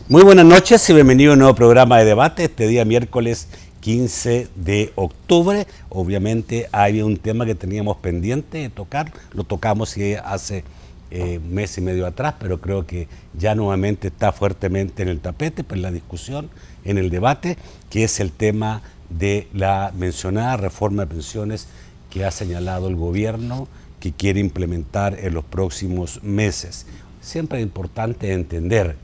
Muy buenas noches y bienvenido a un nuevo programa de debate este día miércoles 15 de octubre. Obviamente hay un tema que teníamos pendiente de tocar, lo tocamos hace un mes y medio atrás, pero creo que ya nuevamente está fuertemente en el tapete, pues la discusión, en el debate, que es el tema de la mencionada reforma de pensiones que ha señalado el gobierno que quiere implementar en los próximos meses. Siempre es importante entender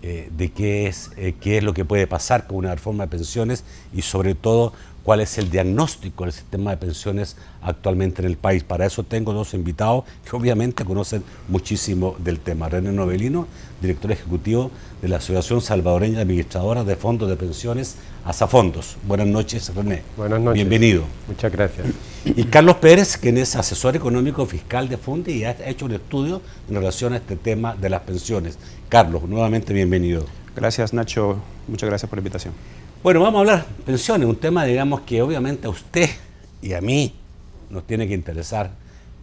de qué es lo que puede pasar con una reforma de pensiones y sobre todo cuál es el diagnóstico del sistema de pensiones actualmente en el país. Para eso tengo dos invitados que obviamente conocen muchísimo del tema. René Novelino, director ejecutivo de la Asociación Salvadoreña de Administradoras de Fondos de Pensiones, Asafondos. Buenas noches, René. Buenas noches. Bienvenido. Muchas gracias. Y Carlos Pérez, quien es asesor económico fiscal de FUNDI y ha hecho un estudio en relación a este tema de las pensiones. Carlos, nuevamente bienvenido. Gracias, Nacho. Muchas gracias por la invitación. Bueno, vamos a hablar de pensiones, un tema, digamos, que obviamente a usted y a mí nos tiene que interesar,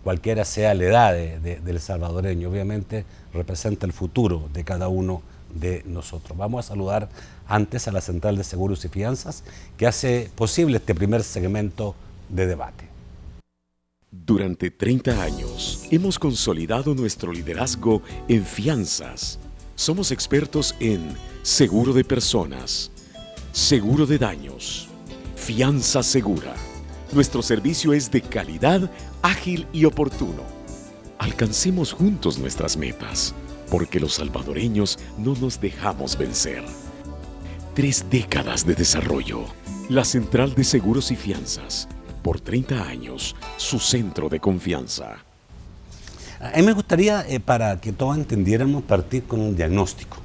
cualquiera sea la edad del salvadoreño. Obviamente representa el futuro de cada uno de nosotros. Vamos a saludar antes a la Central de Seguros y Fianzas, que hace posible este primer segmento de debate. Durante 30 años hemos consolidado nuestro liderazgo en fianzas. Somos expertos en seguro de personas, seguro de daños, fianza segura. Nuestro servicio es de calidad, ágil y oportuno. Alcancemos juntos nuestras metas, porque los salvadoreños no nos dejamos vencer. 3 décadas de desarrollo. La Central de Seguros y Fianzas. Por 30 años, su centro de confianza. A mí me gustaría, para que todos entendiéramos, partir con un diagnóstico.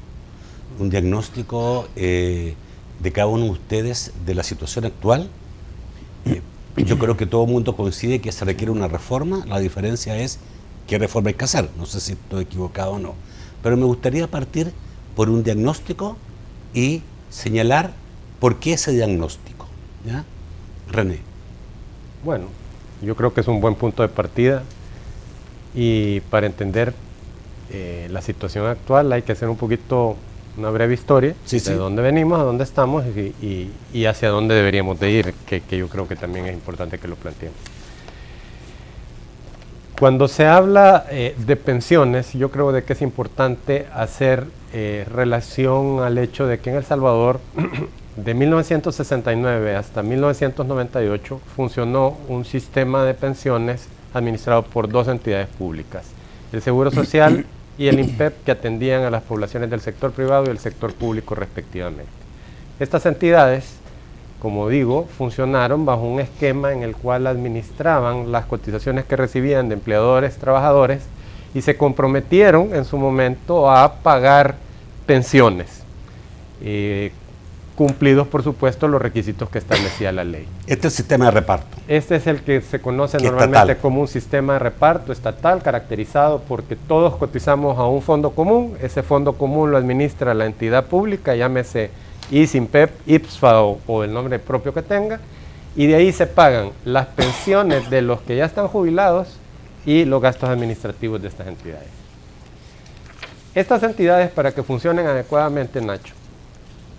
Un diagnóstico de cada uno de ustedes de la situación actual. Yo creo que todo el mundo coincide que se requiere una reforma. La diferencia es qué reforma hay que hacer. No sé si estoy equivocado o no. Pero me gustaría partir por un diagnóstico y señalar por qué ese diagnóstico. ¿Ya? René. Bueno, yo creo que es un buen punto de partida y para entender la situación actual hay que hacer un poquito una breve historia de dónde venimos, a dónde estamos y hacia dónde deberíamos de ir, que yo creo que también es importante que lo planteemos. Cuando se habla de pensiones, yo creo de que es importante hacer relación al hecho de que en El Salvador de 1969 hasta 1998 funcionó un sistema de pensiones administrado por 2 entidades públicas, el Seguro Social y el INPEP, que atendían a las poblaciones del sector privado y el sector público respectivamente. Estas entidades, como digo, funcionaron bajo un esquema en el cual administraban las cotizaciones que recibían de empleadores, trabajadores, y se comprometieron en su momento a pagar pensiones, cumplidos por supuesto los requisitos que establecía la ley. Este es el sistema de reparto. Este es el que se conoce normalmente estatal, como un sistema de reparto estatal, caracterizado porque todos cotizamos a un fondo común. Ese fondo común lo administra la entidad pública, llámese ISINPEP, IPSFA o el nombre propio que tenga, y de ahí se pagan las pensiones de los que ya están jubilados y los gastos administrativos de estas entidades. Estas entidades, para que funcionen adecuadamente, Nacho,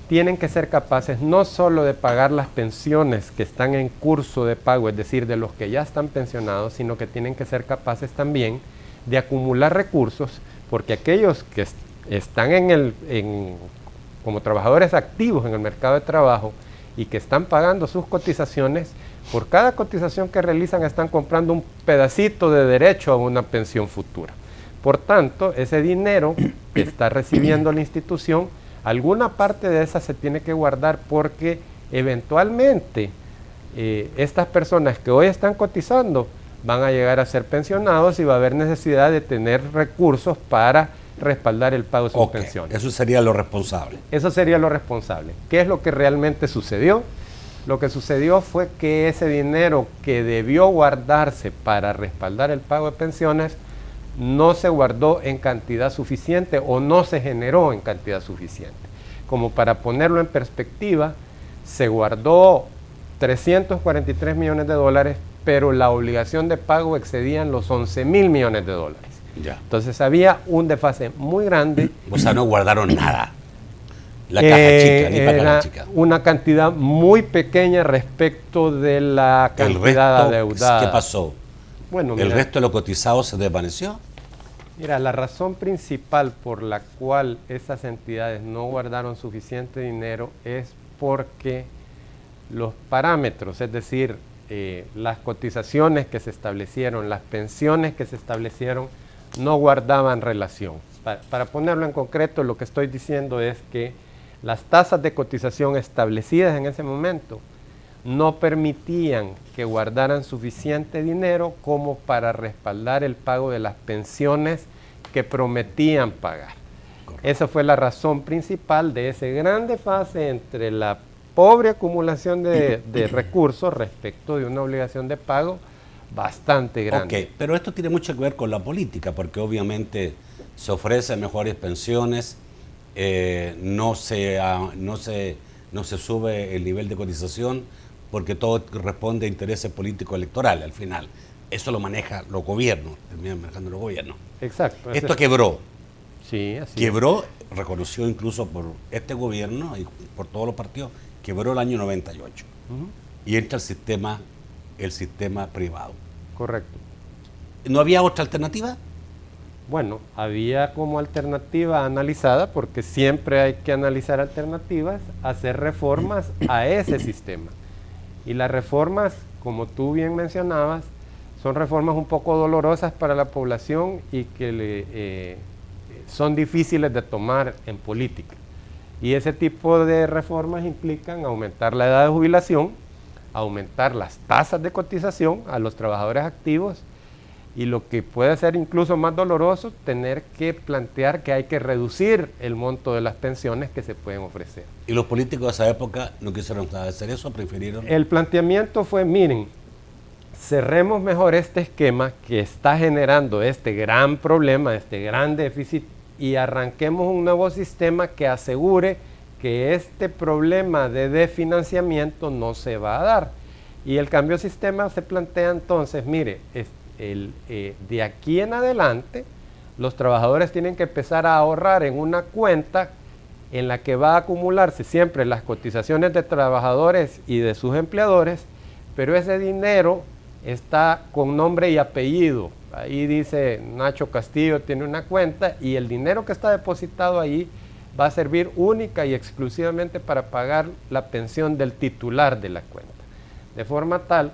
tienen que ser capaces no solo de pagar las pensiones que están en curso de pago, es decir, de los que ya están pensionados, sino que tienen que ser capaces también de acumular recursos, porque aquellos que están como trabajadores activos en el mercado de trabajo y que están pagando sus cotizaciones, por cada cotización que realizan están comprando un pedacito de derecho a una pensión futura. Por tanto, ese dinero que está recibiendo la institución, alguna parte de esa se tiene que guardar porque eventualmente estas personas que hoy están cotizando van a llegar a ser pensionados y va a haber necesidad de tener recursos para respaldar el pago de sus pensiones. Eso sería lo responsable. Eso sería lo responsable. ¿Qué es lo que realmente sucedió? Lo que sucedió fue que ese dinero que debió guardarse para respaldar el pago de pensiones no se guardó en cantidad suficiente o no se generó en cantidad suficiente. Como para ponerlo en perspectiva, se guardó 343 millones de dólares, pero la obligación de pago excedían los 11.000 millones de dólares. Ya. Entonces había un desfase muy grande. O sea, no guardaron nada. La caja chica, ni para caja chica. Una cantidad muy pequeña respecto de la cantidad adeudada. ¿Qué pasó? Bueno, ¿El resto de lo cotizado se desvaneció? Mira, la razón principal por la cual esas entidades no guardaron suficiente dinero es porque los parámetros, es decir, las cotizaciones que se establecieron, las pensiones que se establecieron, no guardaban relación. Para ponerlo en concreto, lo que estoy diciendo es que las tasas de cotización establecidas en ese momento no permitían que guardaran suficiente dinero como para respaldar el pago de las pensiones que prometían pagar. Correcto. Esa fue la razón principal de ese gran desfase entre la pobre acumulación de recursos respecto de una obligación de pago bastante grande. Ok, pero esto tiene mucho que ver con la política, porque obviamente se ofrecen mejores pensiones, no se sube el nivel de cotización, porque todo responde a intereses políticos electorales al final. Eso lo maneja los gobiernos, terminan manejando los gobiernos. Exacto. Esto quebró. Sí, así quebró, reconoció incluso por este gobierno y por todos los partidos, quebró el año 98. Y entra el sistema privado. Correcto. ¿No había otra alternativa? Bueno, había como alternativa analizada, porque siempre hay que analizar alternativas, hacer reformas a ese sistema. Y las reformas, como tú bien mencionabas, son reformas un poco dolorosas para la población y que son difíciles de tomar en política. Y ese tipo de reformas implican aumentar la edad de jubilación, aumentar las tasas de cotización a los trabajadores activos y lo que puede ser incluso más doloroso, tener que plantear que hay que reducir el monto de las pensiones que se pueden ofrecer. ¿Y los políticos de esa época no quisieron hacer eso? ¿Prefirieron? El planteamiento fue, miren, cerremos mejor este esquema que está generando este gran problema, este gran déficit, y arranquemos un nuevo sistema que asegure que este problema de desfinanciamiento no se va a dar. Y el cambio de sistema se plantea entonces, mire, de aquí en adelante, los trabajadores tienen que empezar a ahorrar en una cuenta en la que va a acumularse siempre las cotizaciones de trabajadores y de sus empleadores, pero ese dinero está con nombre y apellido. Ahí dice Nacho Castillo tiene una cuenta y el dinero que está depositado ahí va a servir única y exclusivamente para pagar la pensión del titular de la cuenta. De forma tal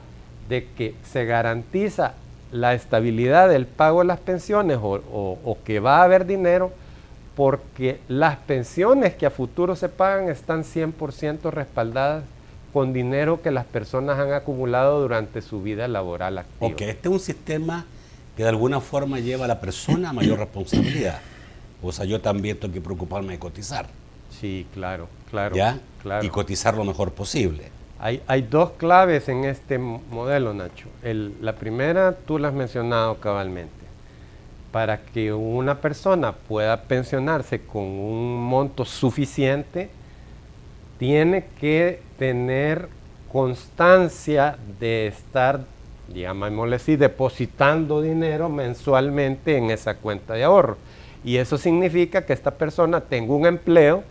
de que se garantiza la estabilidad del pago de las pensiones o que va a haber dinero, porque las pensiones que a futuro se pagan están 100% respaldadas con dinero que las personas han acumulado durante su vida laboral activa. Ok, este es un sistema que de alguna forma lleva a la persona a mayor responsabilidad. O sea, yo también tengo que preocuparme de cotizar. Sí, claro, claro. ¿Ya? Claro. Y cotizar lo mejor posible. Hay dos claves en este modelo, Nacho. La primera, tú la has mencionado cabalmente. Para que una persona pueda pensionarse con un monto suficiente, tiene que tener constancia de estar, llamémosle así, depositando dinero mensualmente en esa cuenta de ahorro. Y eso significa que esta persona tenga un empleo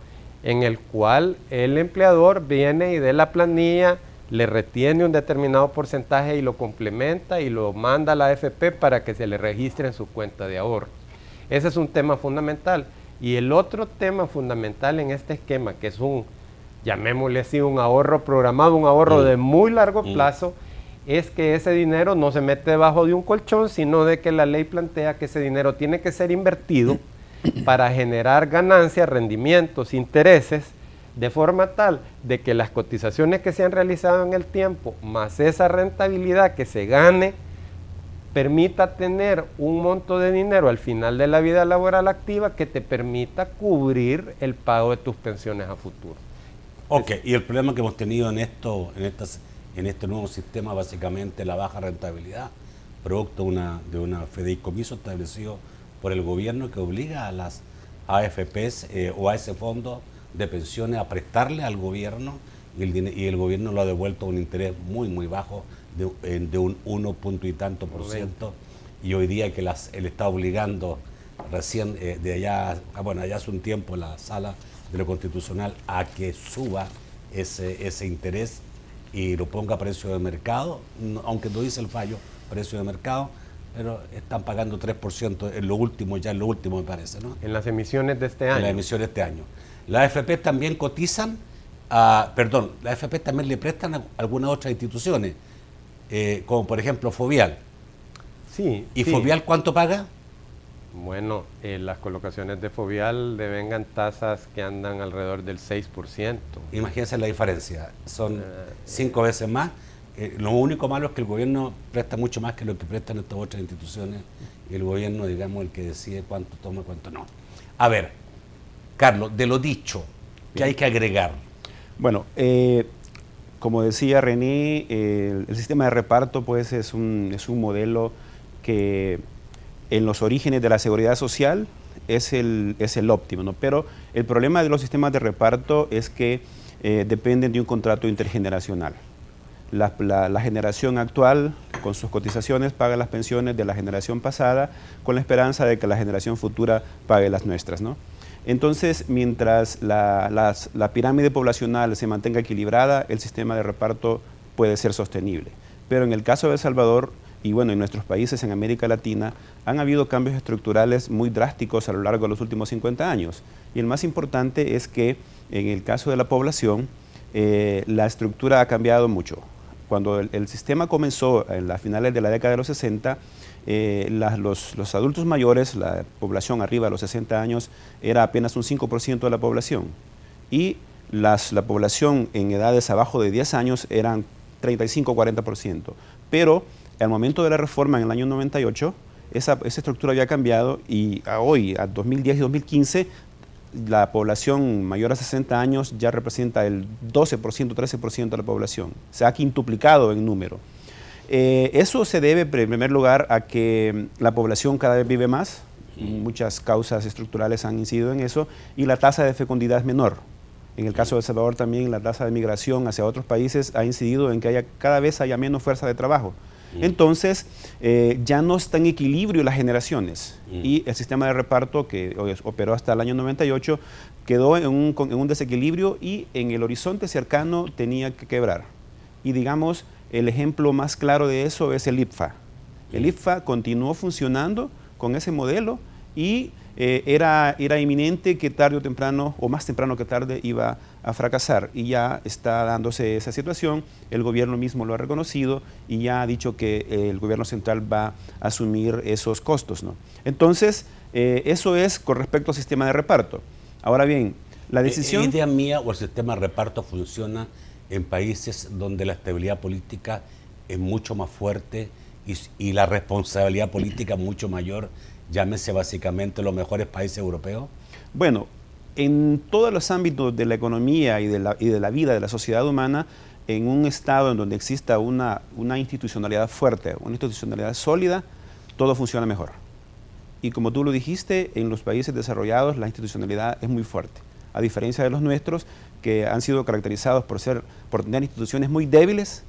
en el cual el empleador viene y de la planilla le retiene un determinado porcentaje y lo complementa y lo manda a la AFP para que se le registre en su cuenta de ahorro. Ese es un tema fundamental. Y el otro tema fundamental en este esquema, que es llamémosle así, un ahorro programado, un ahorro de muy largo plazo, es que ese dinero no se mete debajo de un colchón, sino de que la ley plantea que ese dinero tiene que ser invertido para generar ganancias, rendimientos, intereses, de forma tal de que las cotizaciones que se han realizado en el tiempo, más esa rentabilidad que se gane, permita tener un monto de dinero al final de la vida laboral activa que te permita cubrir el pago de tus pensiones a futuro. Ok, y el problema que hemos tenido en este nuevo sistema, básicamente la baja rentabilidad, producto de una fideicomiso establecido por el gobierno que obliga a las AFPs o a ese fondo de pensiones a prestarle al gobierno y el gobierno lo ha devuelto a un interés muy, muy bajo de un 1 punto y tanto %. Y hoy día que él está obligando recién de allá, allá hace un tiempo la sala de lo constitucional a que suba ese interés y lo ponga a precio de mercado, aunque no dice el fallo, precio de mercado, pero están pagando 3% en lo último me parece, ¿no? En las emisiones de este año. En las emisiones de este año. Las AFP también cotizan, las AFP también le prestan a algunas otras instituciones, como por ejemplo Fovial. Sí. ¿Y sí. Fovial cuánto paga? Bueno, las colocaciones de Fovial devengan tasas que andan alrededor del 6%. Imagínense la diferencia, son 5 veces más. Lo único malo es que el gobierno presta mucho más que lo que prestan estas otras instituciones y el gobierno, digamos, el que decide cuánto toma y cuánto no. A ver, Carlos, de lo dicho, ¿qué hay que agregar? Bueno, como decía René, el sistema de reparto pues es un modelo que en los orígenes de la seguridad social es el óptimo, ¿no? Pero el problema de los sistemas de reparto es que dependen de un contrato intergeneracional. La generación actual, con sus cotizaciones, paga las pensiones de la generación pasada con la esperanza de que la generación futura pague las nuestras, ¿no? Entonces, mientras la pirámide poblacional se mantenga equilibrada, el sistema de reparto puede ser sostenible. Pero en el caso de El Salvador, y bueno, en nuestros países en América Latina, han habido cambios estructurales muy drásticos a lo largo de los últimos 50 años. Y el más importante es que en el caso de la población, la estructura ha cambiado mucho. Cuando el sistema comenzó en las finales de la década de los 60, los adultos mayores, la población arriba de los 60 años, era apenas un 5% de la población. Y la población en edades abajo de 10 años eran 35-40%. Pero al momento de la reforma en el año 98, esa estructura había cambiado y hoy, a 2010 y 2015, la población mayor a 60 años ya representa el 12%, 13% de la población. Se ha quintuplicado en número. Eso se debe, en primer lugar, a que la población cada vez vive más. Muchas causas estructurales han incidido en eso y la tasa de fecundidad es menor. En el caso de El Salvador también la tasa de migración hacia otros países ha incidido en que cada vez haya menos fuerza de trabajo. Entonces, ya no está en equilibrio las generaciones y el sistema de reparto que operó hasta el año 98 quedó en un desequilibrio y en el horizonte cercano tenía que quebrar. Y digamos, el ejemplo más claro de eso es el IPFA. El IPFA continuó funcionando con ese modelo y era inminente que tarde o temprano, o más temprano que tarde, iba a fracasar. Y ya está dándose esa situación, el gobierno mismo lo ha reconocido y ya ha dicho que el gobierno central va a asumir esos costos, ¿no? Entonces, eso es con respecto al sistema de reparto. Ahora bien, la decisión... ¿La idea mía o el sistema de reparto funciona en países donde la estabilidad política es mucho más fuerte y la responsabilidad política mucho mayor? Llámese básicamente los mejores países europeos. Bueno, en todos los ámbitos de la economía y de la vida de la sociedad humana, en un estado en donde exista una institucionalidad fuerte, una institucionalidad sólida, todo funciona mejor. Y como tú lo dijiste, en los países desarrollados la institucionalidad es muy fuerte. A diferencia de los nuestros, que han sido caracterizados por tener instituciones muy débiles,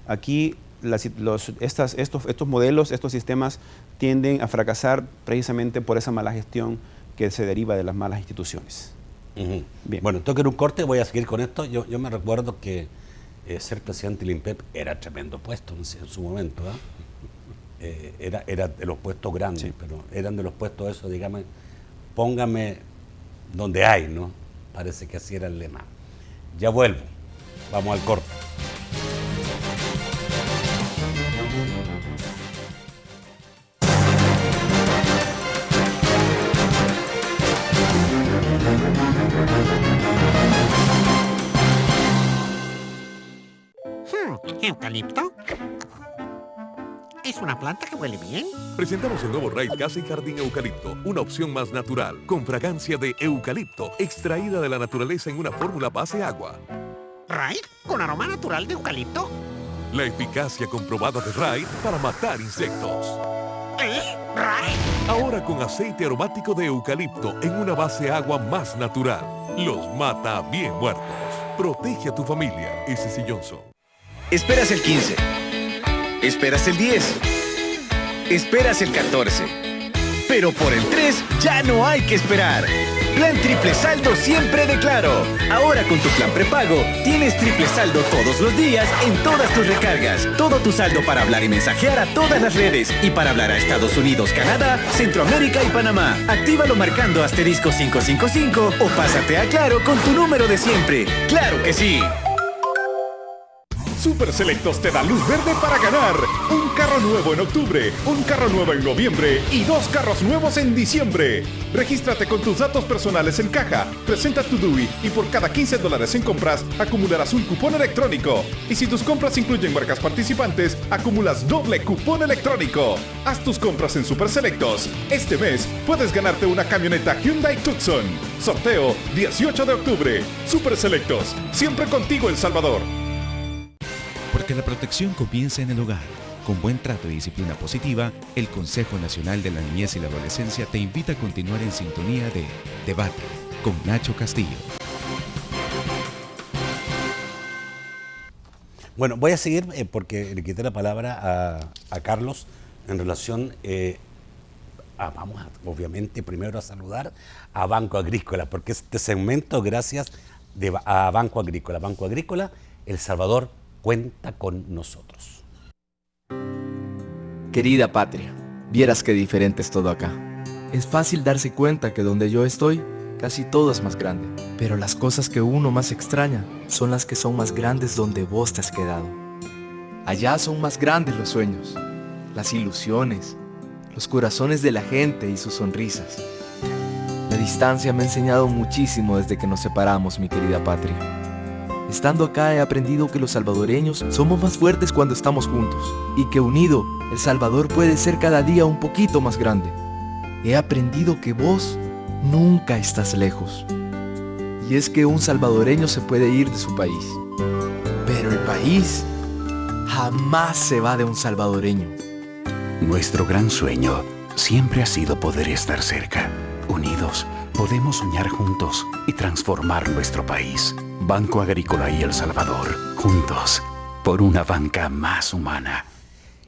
aquí estos modelos, estos sistemas tienden a fracasar precisamente por esa mala gestión que se deriva de las malas instituciones. Bien. Bueno, tengo que ir un corte, voy a seguir con esto. Yo me recuerdo que ser presidente del INPEP era tremendo puesto en su momento, ¿eh? Era de los puestos grandes, sí. Pero eran de los puestos esos, digamos, póngame donde hay, ¿no? Parece que así era el lema. Ya vuelvo, vamos al corte. ¿Eucalipto? ¿Es una planta que huele bien? Presentamos el nuevo Raid Casa y Jardín Eucalipto, una opción más natural, con fragancia de eucalipto, extraída de la naturaleza en una fórmula base agua. ¿Raid? ¿Con aroma natural de eucalipto? La eficacia comprobada de Raid para matar insectos. ¿Raid? Ahora con aceite aromático de eucalipto en una base agua más natural. Los mata bien muertos. Protege a tu familia. S.C. Johnson. Esperas el 15. Esperas el 10. Esperas el 14. Pero por el 3 ya no hay que esperar. Plan triple saldo siempre de Claro. Ahora con tu plan prepago tienes triple saldo todos los días en todas tus recargas. Todo tu saldo para hablar y mensajear a todas las redes y para hablar a Estados Unidos, Canadá, Centroamérica y Panamá. Actívalo marcando asterisco 555 o pásate a Claro con tu número de siempre. ¡Claro que sí! Super Selectos te da luz verde para ganar. Un carro nuevo en octubre, un carro nuevo en noviembre y 2 carros nuevos en diciembre. Regístrate con tus datos personales en caja, presenta tu DUI y por cada $15 en compras acumularás un cupón electrónico. Y si tus compras incluyen marcas participantes, acumulas doble cupón electrónico. Haz tus compras en Super Selectos. Este mes puedes ganarte una camioneta Hyundai Tucson. Sorteo 18 de octubre. Super Selectos, siempre contigo El Salvador. Porque la protección comienza en el hogar. Con buen trato y disciplina positiva, el Consejo Nacional de la Niñez y la Adolescencia te invita a continuar en sintonía de Debate con Nacho Castillo. Bueno, voy a seguir porque le quité la palabra a Carlos en relación vamos obviamente primero a saludar a Banco Agrícola, porque este segmento gracias a Banco Agrícola. Banco Agrícola, El Salvador cuenta con nosotros. Querida patria, vieras qué diferente es todo acá. Es fácil darse cuenta que donde yo estoy, casi todo es más grande. Pero las cosas que uno más extraña son las que son más grandes donde vos te has quedado. Allá son más grandes los sueños, las ilusiones, los corazones de la gente y sus sonrisas. La distancia me ha enseñado muchísimo desde que nos separamos, mi querida patria. Estando acá he aprendido que los salvadoreños somos más fuertes cuando estamos juntos y que unido, El Salvador puede ser cada día un poquito más grande. He aprendido que vos nunca estás lejos. Y es que un salvadoreño se puede ir de su país, pero el país jamás se va de un salvadoreño. Nuestro gran sueño siempre ha sido poder estar cerca. Unidos, podemos soñar juntos y transformar nuestro país. Banco Agrícola y El Salvador, juntos, por una banca más humana.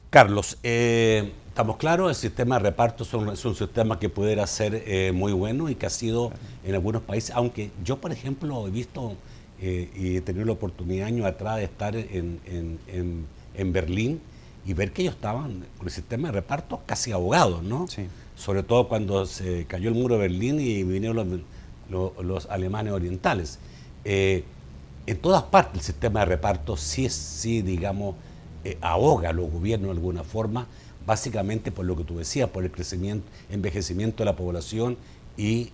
Carlos, estamos claros, el sistema de reparto es un sistema que pudiera ser muy bueno y que ha sido en algunos países, aunque yo, por ejemplo, he visto y he tenido la oportunidad años atrás de estar en Berlín y ver que ellos estaban con el sistema de reparto casi ahogados, ¿no? Sí. Sobre todo cuando se cayó el muro de Berlín y vinieron los alemanes orientales. En todas partes el sistema de reparto digamos, ahoga a los gobiernos de alguna forma, básicamente por lo que tú decías, por el envejecimiento de la población y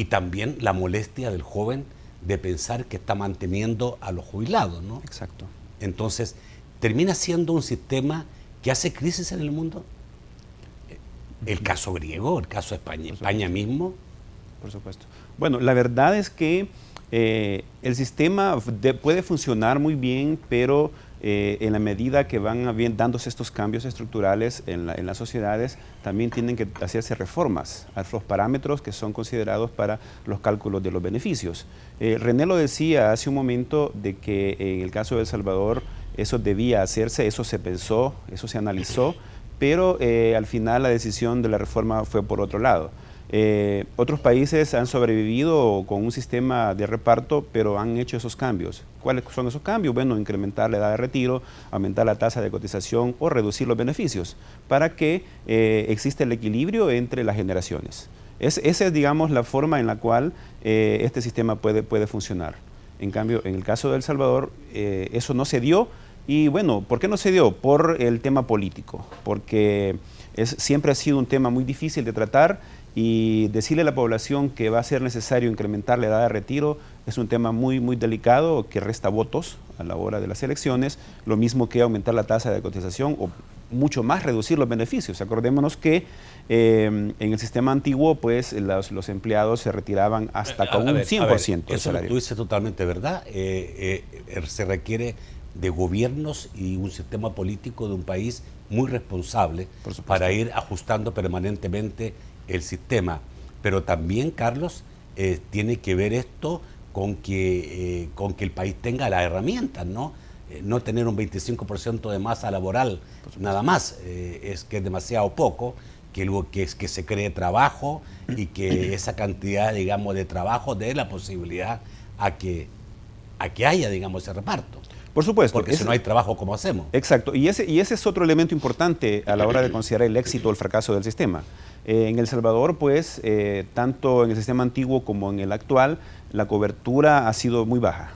también la molestia del joven de pensar que está manteniendo a los jubilados, ¿no? Exacto. Entonces, termina siendo un sistema que hace crisis en el mundo. El caso griego, el caso de España, España mismo. Por supuesto. Bueno, la verdad es que el sistema puede funcionar muy bien, pero en la medida que van dándose estos cambios estructurales en las sociedades, también tienen que hacerse reformas a los parámetros que son considerados para los cálculos de los beneficios. René lo decía hace un momento de que en el caso de El Salvador eso debía hacerse, eso se pensó, eso se analizó, pero al final la decisión de la reforma fue por otro lado. Otros países han sobrevivido con un sistema de reparto, pero han hecho esos cambios. ¿Cuáles son esos cambios? Bueno, incrementar la edad de retiro, aumentar la tasa de cotización o reducir los beneficios para que exista el equilibrio entre las generaciones. Esa es, digamos, la forma en la cual este sistema puede funcionar. En cambio, en el caso de El Salvador, eso no se dio. Y bueno, ¿por qué no se dio? Por el tema político, porque siempre ha sido un tema muy difícil de tratar y decirle a la población que va a ser necesario incrementar la edad de retiro es un tema muy, muy delicado que resta votos a la hora de las elecciones, lo mismo que aumentar la tasa de cotización o mucho más reducir los beneficios. Acordémonos que en el sistema antiguo, pues los empleados se retiraban hasta con un 100% del salario. Eso tú dices totalmente verdad. Se requiere de gobiernos y un sistema político de un país muy responsable para ir ajustando permanentemente el sistema. Pero también, Carlos, tiene que ver esto con que el país tenga las herramientas, ¿no? No tener un 25% de masa laboral, nada más, es que es demasiado poco, que se cree trabajo y que esa cantidad, digamos, de trabajo dé la posibilidad a que haya, digamos, ese reparto. Por supuesto. Porque si no hay trabajo, ¿cómo hacemos? Exacto. Y ese es otro elemento importante a la hora de considerar el éxito o el fracaso del sistema. En El Salvador, pues, tanto en el sistema antiguo como en el actual, la cobertura ha sido muy baja.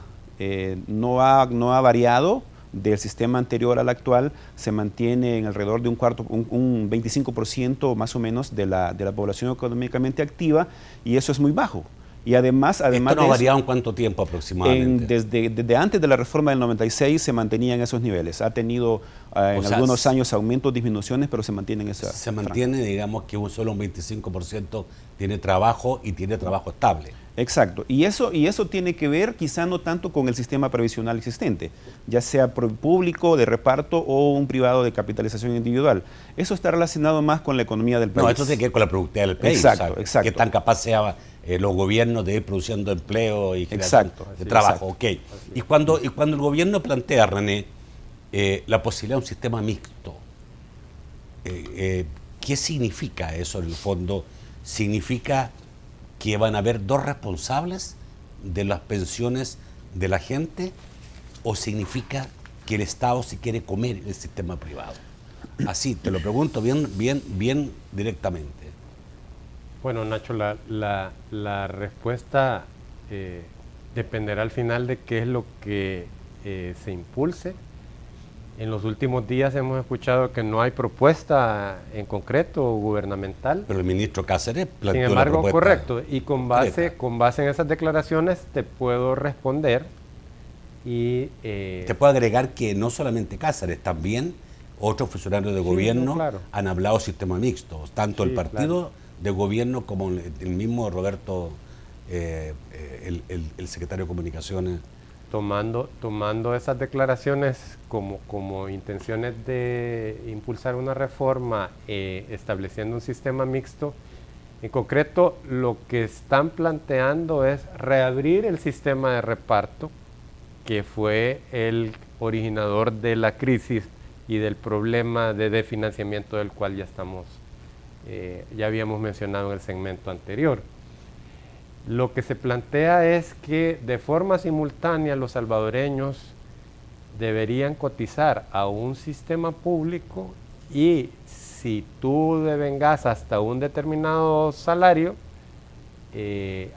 No ha variado del sistema anterior al actual, se mantiene en alrededor de un 25% más o menos de la población económicamente activa, y eso es muy bajo. Y además ¿Esto no ha variado en cuánto tiempo aproximadamente? Desde antes de la reforma del 96 se mantenía en esos niveles. Ha tenido en algunos años aumentos, disminuciones, pero se mantiene en esa Se mantiene, franja. Digamos, que solo un 25% tiene trabajo y tiene trabajo estable. Exacto. Y eso tiene que ver quizá no tanto con el sistema previsional existente, ya sea público, de reparto o un privado de capitalización individual. Eso está relacionado más con la economía del país. No, esto tiene que ver con la productividad del país. Exacto, exacto. Qué tan capaz sea los gobiernos de ir produciendo empleo y generación de trabajo. Exacto. Ok. Y cuando el gobierno plantea, René, la posibilidad de un sistema mixto, ¿qué significa eso en el fondo? ¿Significa que van a haber dos responsables de las pensiones de la gente, o significa que el Estado se quiere comer el sistema privado? Así, te lo pregunto bien directamente. Bueno, Nacho, la respuesta dependerá al final de qué es lo que se impulse. En los últimos días hemos escuchado que no hay propuesta en concreto gubernamental. Pero el ministro Cáceres planteó. Sin embargo, la propuesta. correcto. Y con base en esas declaraciones te puedo responder. Y te puedo agregar que no solamente Cáceres, también otros funcionarios de gobierno han hablado de sistema mixto, tanto el partido de gobierno como el mismo Roberto, el secretario de Comunicaciones. Tomando esas declaraciones como intenciones de impulsar una reforma estableciendo un sistema mixto, en concreto lo que están planteando es reabrir el sistema de reparto, que fue el originador de la crisis y del problema de financiamiento del cual ya habíamos mencionado en el segmento anterior. Lo que se plantea es que de forma simultánea los salvadoreños deberían cotizar a un sistema público, y si tú devengas hasta un determinado salario,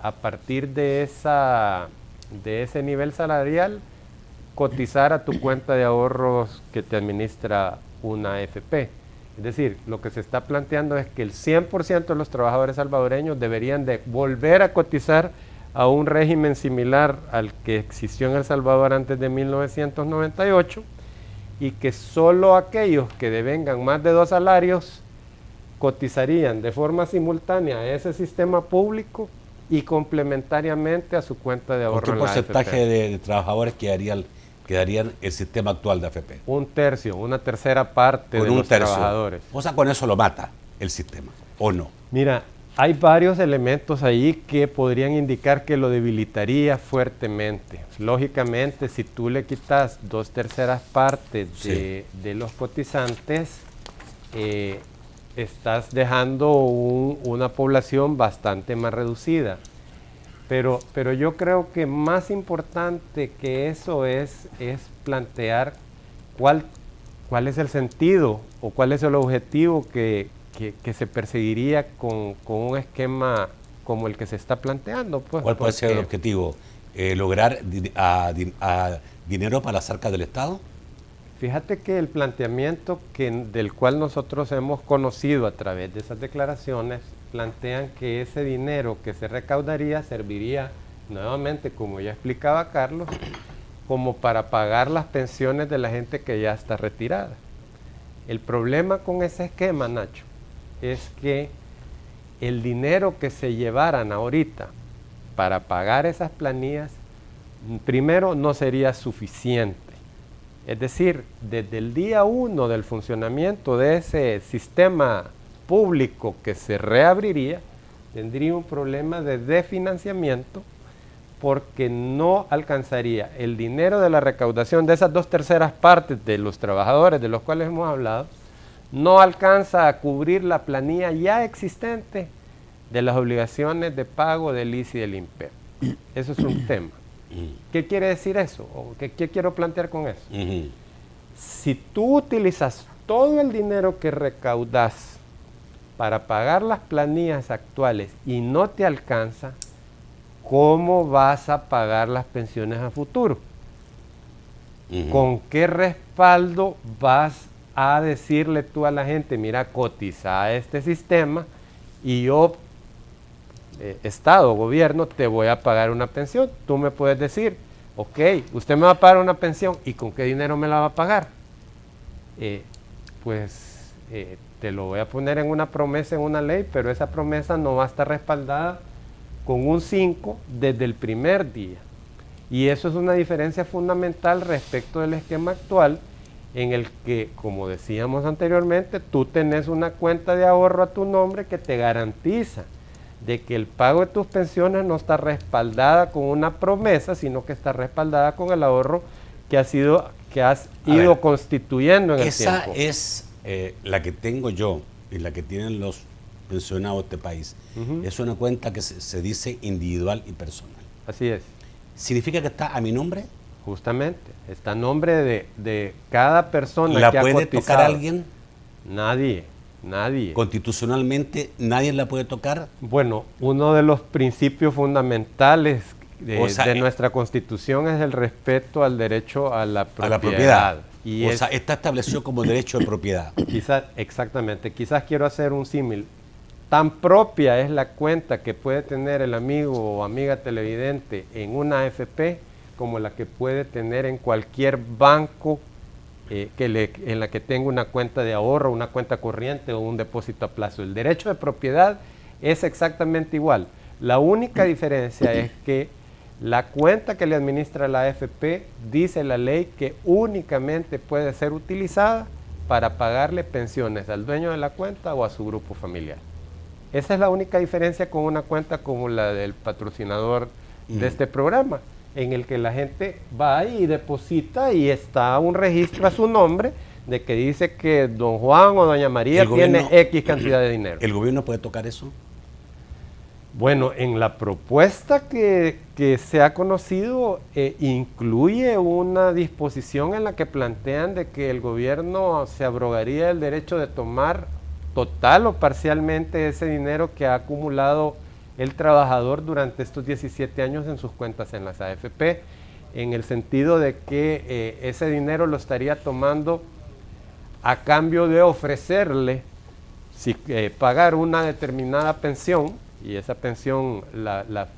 a partir de ese nivel salarial, cotizar a tu cuenta de ahorros que te administra una AFP. Es decir, lo que se está planteando es que el 100% de los trabajadores salvadoreños deberían de volver a cotizar a un régimen similar al que existió en El Salvador antes de 1998, y que solo aquellos que devengan más de 2 salarios cotizarían de forma simultánea a ese sistema público y complementariamente a su cuenta de ahorro. ¿Qué porcentaje de trabajadores quedarían el sistema actual de AFP? Un tercio, una tercera parte de los trabajadores. O sea, con eso lo mata el sistema, ¿o no? Mira, hay varios elementos ahí que podrían indicar que lo debilitaría fuertemente. Lógicamente, si tú le quitas 2/3 partes de los cotizantes, estás dejando una población bastante más reducida. Pero yo creo que más importante que eso es plantear cuál es el sentido o cuál es el objetivo que se perseguiría con un esquema como el que se está planteando. Pues, ¿cuál puede ser el objetivo? ¿Lograr dinero para las arcas del Estado? Fíjate que el planteamiento del cual nosotros hemos conocido a través de esas declaraciones plantean que ese dinero que se recaudaría serviría nuevamente, como ya explicaba Carlos, como para pagar las pensiones de la gente que ya está retirada. El problema con ese esquema, Nacho, es que el dinero que se llevaran ahorita para pagar esas planillas, primero no sería suficiente. Es decir, desde el día 1 del funcionamiento de ese sistema público que se reabriría, tendría un problema de desfinanciamiento, porque no alcanzaría el dinero de la recaudación de esas 2/3 partes de los trabajadores de los cuales hemos hablado, no alcanza a cubrir la planilla ya existente de las obligaciones de pago del ICE y del INPEP. Eso es un tema. ¿Qué quiere decir eso? ¿O qué quiero plantear con eso? Si tú utilizas todo el dinero que recaudas para pagar las planillas actuales y no te alcanza, ¿cómo vas a pagar las pensiones a futuro? ¿Con qué respaldo vas a decirle tú a la gente, mira, cotiza a este sistema y yo, Estado, gobierno, te voy a pagar una pensión? Tú me puedes decir, ok, usted me va a pagar una pensión, ¿y con qué dinero me la va a pagar? Te lo voy a poner en una promesa, en una ley, pero esa promesa no va a estar respaldada con un 5 desde el primer día. Y eso es una diferencia fundamental respecto del esquema actual, en el que, como decíamos anteriormente, tú tenés una cuenta de ahorro a tu nombre que te garantiza de que el pago de tus pensiones no está respaldada con una promesa, sino que está respaldada con el ahorro que has ido constituyendo en el tiempo. Esa es la que tengo yo y la que tienen los pensionados de este país. Es una cuenta que se dice individual y personal. Así es. ¿Significa que está a mi nombre? Justamente, está a nombre de cada persona ¿La que ha puede cotizado. tocar alguien? Nadie. ¿Constitucionalmente nadie la puede tocar? Bueno, uno de los principios fundamentales de nuestra Constitución es el respeto al derecho a la propiedad. Y está establecido como derecho de propiedad. Exactamente. Quizás quiero hacer un símil. Tan propia es la cuenta que puede tener el amigo o amiga televidente en una AFP como la que puede tener en cualquier banco en la que tenga una cuenta de ahorro, una cuenta corriente o un depósito a plazo. El derecho de propiedad es exactamente igual. La única diferencia es que la cuenta que le administra la AFP, dice la ley que únicamente puede ser utilizada para pagarle pensiones al dueño de la cuenta o a su grupo familiar. Esa es la única diferencia con una cuenta como la del patrocinador de este programa, en el que la gente va y deposita y está un registro a su nombre de que dice que don Juan o doña María tiene X cantidad de dinero. ¿El gobierno puede tocar eso? Bueno, en la propuesta que se ha conocido incluye una disposición en la que plantean de que el gobierno se abrogaría el derecho de tomar total o parcialmente ese dinero que ha acumulado el trabajador durante estos 17 años en sus cuentas en las AFP, en el sentido de que ese dinero lo estaría tomando a cambio de ofrecerle pagar una determinada pensión, y esa pensión la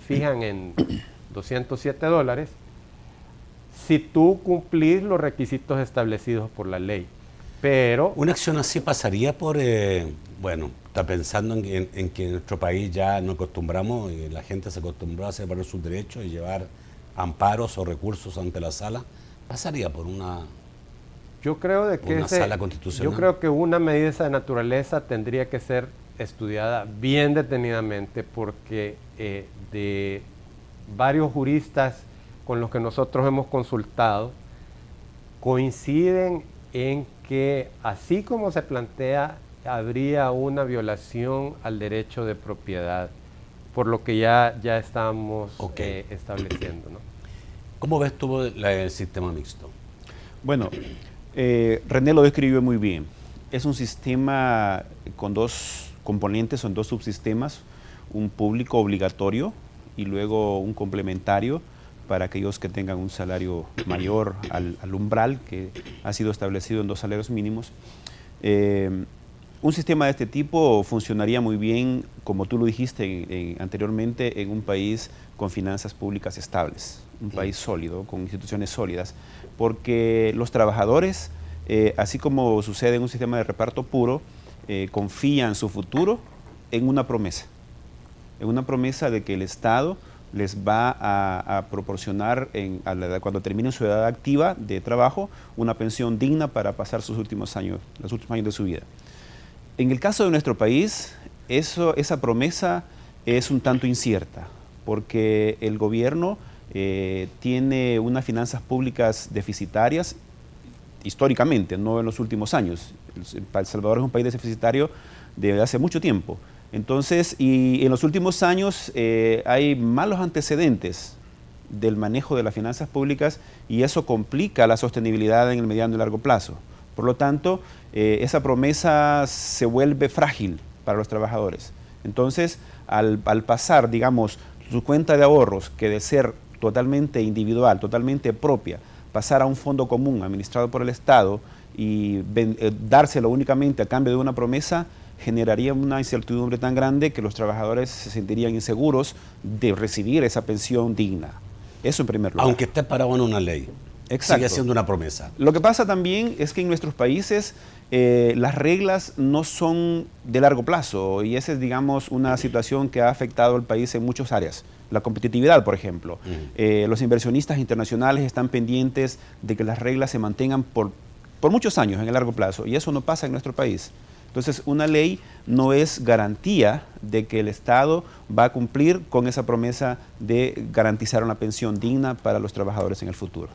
fijan en $207, si tú cumplís los requisitos establecidos por la ley. Pero una acción así pasaría por, está pensando en que en nuestro país ya nos acostumbramos, y la gente se acostumbró a hacer valer sus derechos y llevar amparos o recursos ante la sala, pasaría por una sala constitucional. Yo creo que una medida de esa naturaleza tendría que ser estudiada bien detenidamente, porque de varios juristas con los que nosotros hemos consultado coinciden en que así como se plantea, habría una violación al derecho de propiedad, por lo que ya estamos estableciendo, ¿no? ¿Cómo ves tú el sistema mixto? Bueno, René lo describió muy bien. Es un sistema con dos componentes, son dos subsistemas, un público obligatorio y luego un complementario para aquellos que tengan un salario mayor al umbral que ha sido establecido en 2 salarios mínimos. Un sistema de este tipo funcionaría muy bien, como tú lo dijiste anteriormente, en un país con finanzas públicas estables, un país sólido, con instituciones sólidas, porque los trabajadores, así como sucede en un sistema de reparto puro, confían su futuro en una promesa de que el Estado les va a proporcionar cuando terminen su edad activa de trabajo una pensión digna para pasar los últimos años de su vida. En el caso de nuestro país, esa promesa es un tanto incierta, porque el gobierno tiene unas finanzas públicas deficitarias históricamente, no en los últimos años. El Salvador es un país deficitario desde hace mucho tiempo. Entonces, y en los últimos años hay malos antecedentes del manejo de las finanzas públicas y eso complica la sostenibilidad en el mediano y largo plazo. Por lo tanto, esa promesa se vuelve frágil para los trabajadores. Entonces, al pasar, digamos, su cuenta de ahorros, que de ser totalmente individual, totalmente propia, pasar a un fondo común administrado por el Estado y dárselo únicamente a cambio de una promesa, generaría una incertidumbre tan grande que los trabajadores se sentirían inseguros de recibir esa pensión digna. Eso en primer lugar. Aunque esté parado en una ley. Exacto. Sigue siendo una promesa. Lo que pasa también es que en nuestros países las reglas no son de largo plazo y esa es, digamos, una situación que ha afectado al país en muchas áreas. La competitividad, por ejemplo. Los inversionistas internacionales están pendientes de que las reglas se mantengan por muchos años en el largo plazo y eso no pasa en nuestro país. Entonces, una ley no es garantía de que el Estado va a cumplir con esa promesa de garantizar una pensión digna para los trabajadores en el futuro.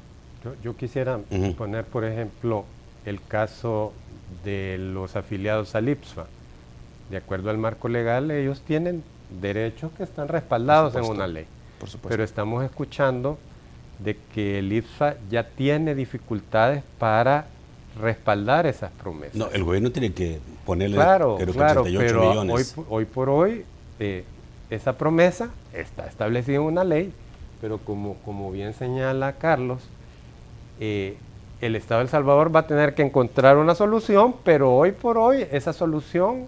Yo quisiera poner, por ejemplo, el caso de los afiliados al IPSFA. De acuerdo al marco legal, ellos tienen derechos que están respaldados en una ley. Por supuesto. Pero estamos escuchando de que el IPSFA ya tiene dificultades para respaldar esas promesas. No, el gobierno tiene que ponerle claro, 88 pero millones. Hoy por hoy esa promesa está establecida en una ley, pero como bien señala Carlos, el Estado de El Salvador va a tener que encontrar una solución, pero hoy por hoy esa solución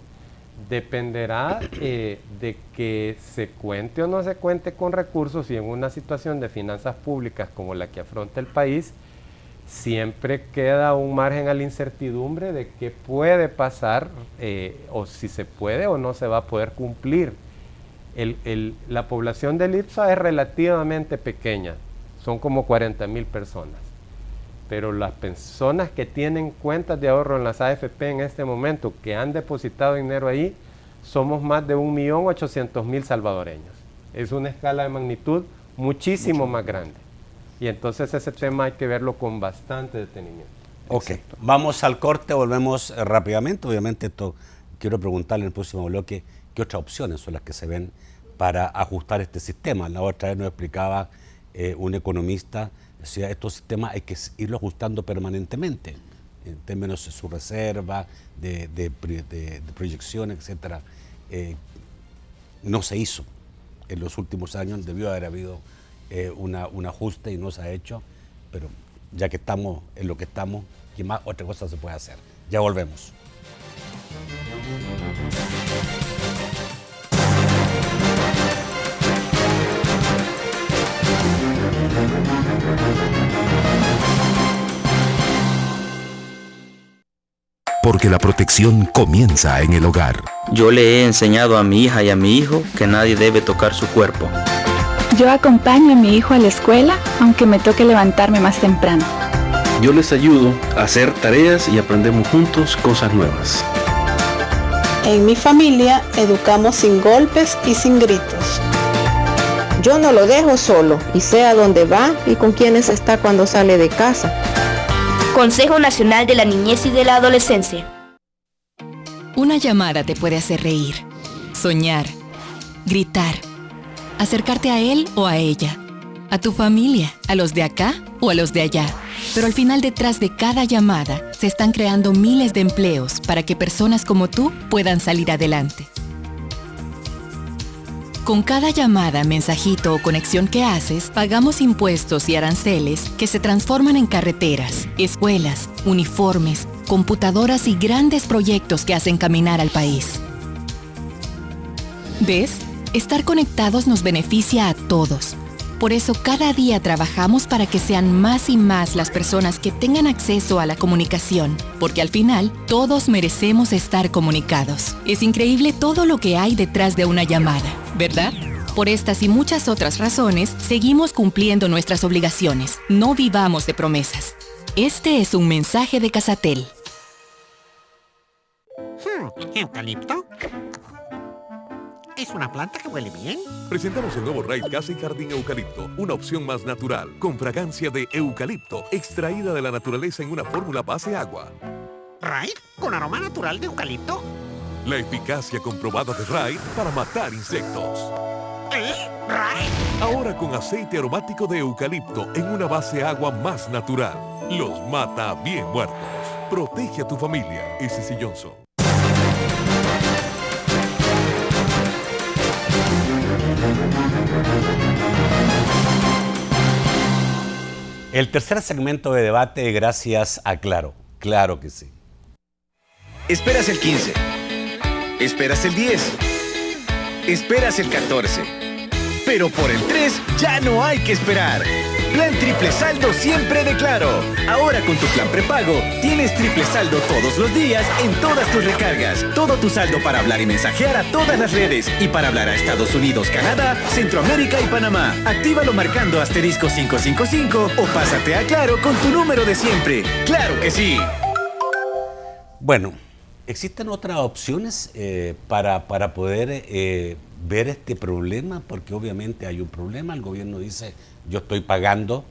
dependerá de que se cuente o no se cuente con recursos y en una situación de finanzas públicas como la que afronta el país, siempre queda un margen a la incertidumbre de qué puede pasar o si se puede o no se va a poder cumplir. La población del IPSFA es relativamente pequeña, son como 40,000 personas, pero las personas que tienen cuentas de ahorro en las AFP en este momento, que han depositado dinero ahí, somos más de 1.800.000 salvadoreños. Es una escala de magnitud muchísimo más grande. Y entonces ese tema hay que verlo con bastante detenimiento. Ok, vamos al corte, volvemos rápidamente. Obviamente esto quiero preguntarle en el próximo bloque qué otras opciones son las que se ven para ajustar este sistema. La otra vez nos explicaba un economista, decía, estos sistemas hay que irlo ajustando permanentemente, en términos de su reserva, de proyección, etc. No se hizo en los últimos años, debió haber habido un ajuste y no se ha hecho, pero ya que estamos en lo que estamos, ¿qué más otra cosa se puede hacer? Ya volvemos. Porque la protección comienza en el hogar. Yo le he enseñado a mi hija y a mi hijo que nadie debe tocar su cuerpo. Yo acompaño a mi hijo a la escuela, aunque me toque levantarme más temprano. Yo les ayudo a hacer tareas y aprendemos juntos cosas nuevas. En mi familia educamos sin golpes y sin gritos. Yo no lo dejo solo y sé a dónde va y con quiénes está cuando sale de casa. Consejo Nacional de la Niñez y de la Adolescencia. Una llamada te puede hacer reír, soñar, gritar, acercarte a él o a ella, a tu familia, a los de acá o a los de allá. Pero al final, detrás de cada llamada, se están creando miles de empleos para que personas como tú puedan salir adelante. Con cada llamada, mensajito o conexión que haces, pagamos impuestos y aranceles que se transforman en carreteras, escuelas, uniformes, computadoras y grandes proyectos que hacen caminar al país. ¿Ves? Estar conectados nos beneficia a todos. Por eso cada día trabajamos para que sean más y más las personas que tengan acceso a la comunicación, porque al final todos merecemos estar comunicados. Es increíble todo lo que hay detrás de una llamada, ¿verdad? Por estas y muchas otras razones, seguimos cumpliendo nuestras obligaciones. No vivamos de promesas. Este es un mensaje de Casatel. ¿Eucalipto? Es una planta que huele bien. Presentamos el nuevo Raid Casa y Jardín Eucalipto, una opción más natural, con fragancia de eucalipto, extraída de la naturaleza en una fórmula base agua. ¿Raid? ¿Con aroma natural de eucalipto? La eficacia comprobada de Raid para matar insectos. ¿Raid? Ahora con aceite aromático de eucalipto en una base agua más natural. Los mata bien muertos. Protege a tu familia. S.C. Johnson. El tercer segmento de debate, gracias a Claro. Claro que sí. Esperas el 15. Esperas el 10. Esperas el 14. Pero por el 3 ya no hay que esperar. Plan triple saldo siempre de Claro. Ahora con tu plan prepago tienes triple saldo todos los días en todas tus recargas. Todo tu saldo para hablar y mensajear a todas las redes. Y para hablar a Estados Unidos, Canadá, Centroamérica y Panamá. Actívalo marcando *555 o pásate a Claro con tu número de siempre. ¡Claro que sí! Bueno, ¿existen otras opciones para poder ver este problema? Porque obviamente hay un problema. El gobierno dice, yo estoy pagando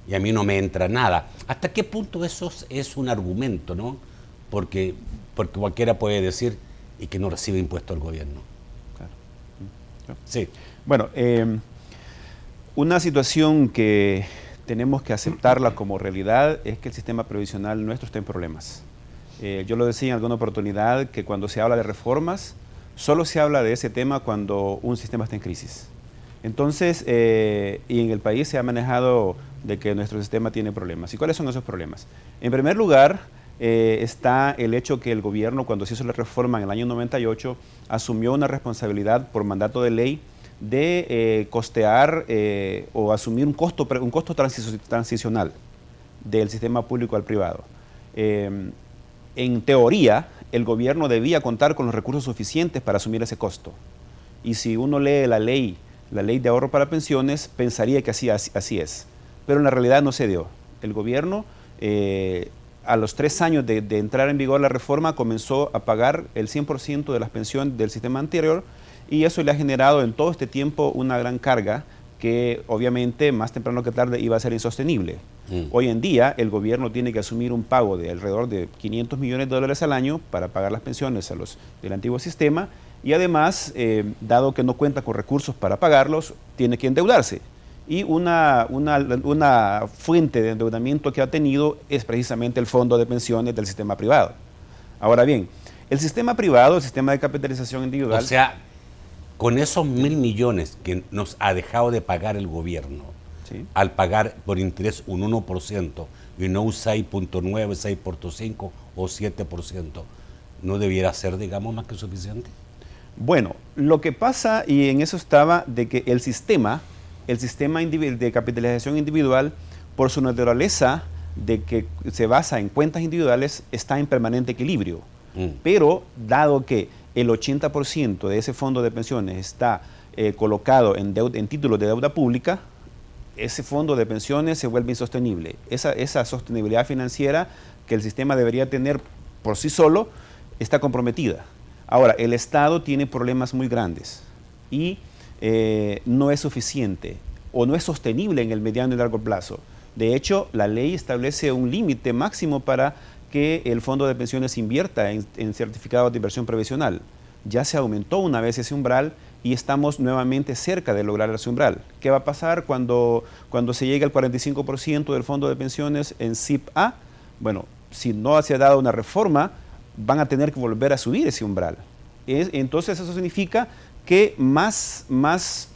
y a mí no me entra nada. ¿Hasta qué punto eso es un argumento, no? Porque cualquiera puede decir y que no recibe impuesto al gobierno. Claro. Sí. Bueno, una situación que tenemos que aceptarla como realidad es que el sistema previsional nuestro está en problemas. Yo lo decía en alguna oportunidad que cuando se habla de reformas, solo se habla de ese tema cuando un sistema está en crisis. Entonces, y en el país se ha manejado de que nuestro sistema tiene problemas. ¿Y cuáles son esos problemas? En primer lugar, está el hecho que el gobierno, cuando se hizo la reforma en el año 98, asumió una responsabilidad por mandato de ley de costear o asumir un costo transicional del sistema público al privado. En teoría, el gobierno debía contar con los recursos suficientes para asumir ese costo. Y si uno lee la ley de ahorro para pensiones, pensaría que así es. Pero en la realidad no se dio. El gobierno, a los 3 años de entrar en vigor la reforma, comenzó a pagar el 100% de las pensiones del sistema anterior, y eso le ha generado en todo este tiempo una gran carga que obviamente más temprano que tarde iba a ser insostenible. Hoy en día el gobierno tiene que asumir un pago de alrededor de $500 millones al año para pagar las pensiones a los del antiguo sistema, y además, dado que no cuenta con recursos para pagarlos, tiene que endeudarse. Y una fuente de endeudamiento que ha tenido es precisamente el fondo de pensiones del sistema privado. Ahora bien, el sistema privado, el sistema de capitalización individual... O sea, con esos 1.000 millones que nos ha dejado de pagar el gobierno, ¿sí?, al pagar por interés un 1% y no un 6.9, 6.5 o 7%, ¿no debiera ser, digamos, más que suficiente? Bueno, lo que pasa, y en eso estaba, de que el sistema de capitalización individual, por su naturaleza de que se basa en cuentas individuales, está en permanente equilibrio. Pero, dado que el 80% de ese fondo de pensiones está colocado en títulos de deuda pública, ese fondo de pensiones se vuelve insostenible. Esa sostenibilidad financiera que el sistema debería tener por sí solo está comprometida. Ahora, el Estado tiene problemas muy grandes y no es suficiente o no es sostenible en el mediano y largo plazo. De hecho, la ley establece un límite máximo para que el fondo de pensiones invierta en certificados de inversión previsional. Ya se aumentó una vez ese umbral y estamos nuevamente cerca de lograr ese umbral. ¿Qué va a pasar cuando se llegue al 45% del fondo de pensiones en SIP-A? Bueno, si no se ha dado una reforma, van a tener que volver a subir ese umbral. Entonces eso significa que más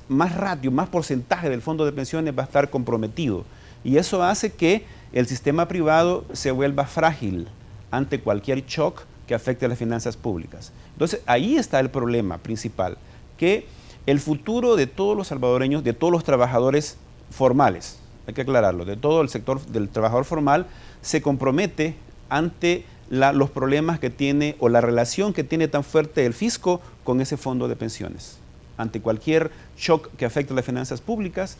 ratio, más porcentaje del fondo de pensiones va a estar comprometido. Y eso hace que el sistema privado se vuelva frágil ante cualquier shock que afecte a las finanzas públicas. Entonces ahí está el problema principal, que el futuro de todos los salvadoreños, de todos los trabajadores formales, hay que aclararlo, de todo el sector del trabajador formal, se compromete ante los problemas que tiene o la relación que tiene tan fuerte el fisco con ese fondo de pensiones. Ante cualquier shock que afecte a las finanzas públicas,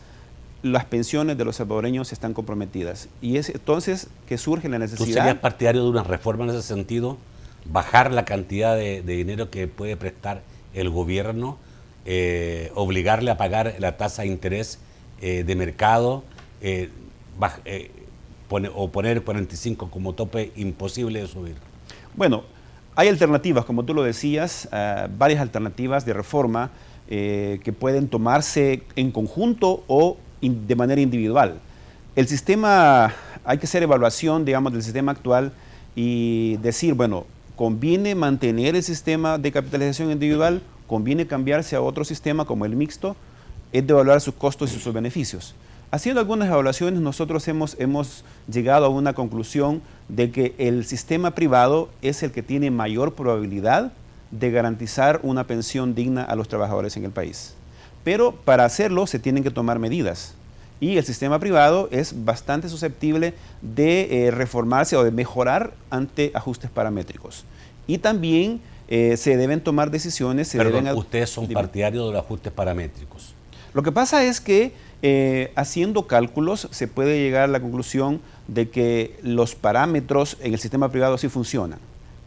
las pensiones de los salvadoreños están comprometidas. Y es entonces que surge la necesidad... ¿Tú serías partidario de una reforma en ese sentido? ¿Bajar la cantidad de dinero que puede prestar el gobierno obligarle a pagar la tasa de interés de mercado, o poner 45 como tope imposible de subir? Bueno, hay alternativas, como tú lo decías, varias alternativas de reforma que pueden tomarse en conjunto o de manera individual. El sistema, hay que hacer evaluación, digamos, del sistema actual y decir, bueno, ¿conviene mantener el sistema de capitalización individual? ¿Conviene cambiarse a otro sistema como el mixto? Es de evaluar sus costos y sus beneficios. Haciendo algunas evaluaciones, nosotros hemos llegado a una conclusión de que el sistema privado es el que tiene mayor probabilidad de garantizar una pensión digna a los trabajadores en el país. Pero para hacerlo se tienen que tomar medidas. Y el sistema privado es bastante susceptible de reformarse o de mejorar ante ajustes paramétricos. Y también se deben tomar decisiones. Ustedes son partidarios de los ajustes paramétricos. Lo que pasa es que haciendo cálculos se puede llegar a la conclusión de que los parámetros en el sistema privado sí funcionan.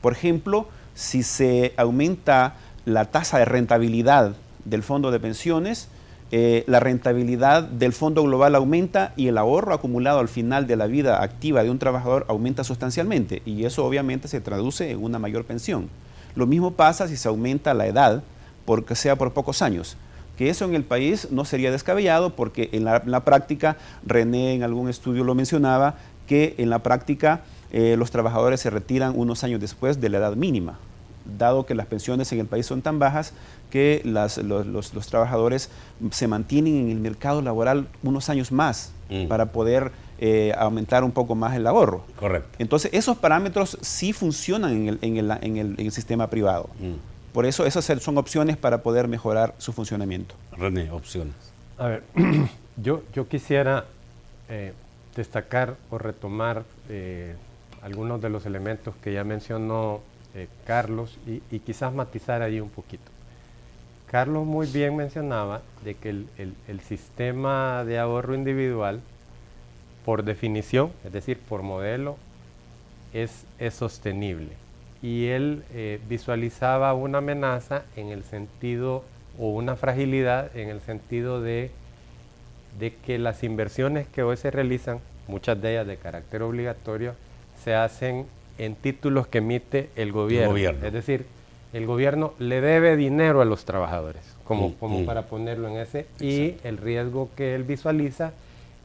Por ejemplo, si se aumenta la tasa de rentabilidad del fondo de pensiones, la rentabilidad del fondo global aumenta y el ahorro acumulado al final de la vida activa de un trabajador aumenta sustancialmente, y eso obviamente se traduce en una mayor pensión. Lo mismo pasa si se aumenta la edad, porque sea por pocos años, que eso en el país no sería descabellado, porque en la práctica, René en algún estudio lo mencionaba, que en la práctica los trabajadores se retiran unos años después de la edad mínima, dado que las pensiones en el país son tan bajas que los trabajadores se mantienen en el mercado laboral unos años más para poder aumentar un poco más el ahorro. Correcto. Entonces, esos parámetros sí funcionan en el sistema privado. Por eso, esas son opciones para poder mejorar su funcionamiento. René, opciones. A ver, yo quisiera destacar o retomar algunos de los elementos que ya mencionó Carlos y quizás matizar ahí un poquito. Carlos muy bien mencionaba de que el sistema de ahorro individual, por definición, es decir, por modelo, es sostenible. Y él visualizaba una amenaza en el sentido, o una fragilidad en el sentido de que las inversiones que hoy se realizan, muchas de ellas de carácter obligatorio, se hacen en títulos que emite el gobierno. Es decir, el gobierno le debe dinero a los trabajadores, como para ponerlo en ese, y el riesgo que él visualiza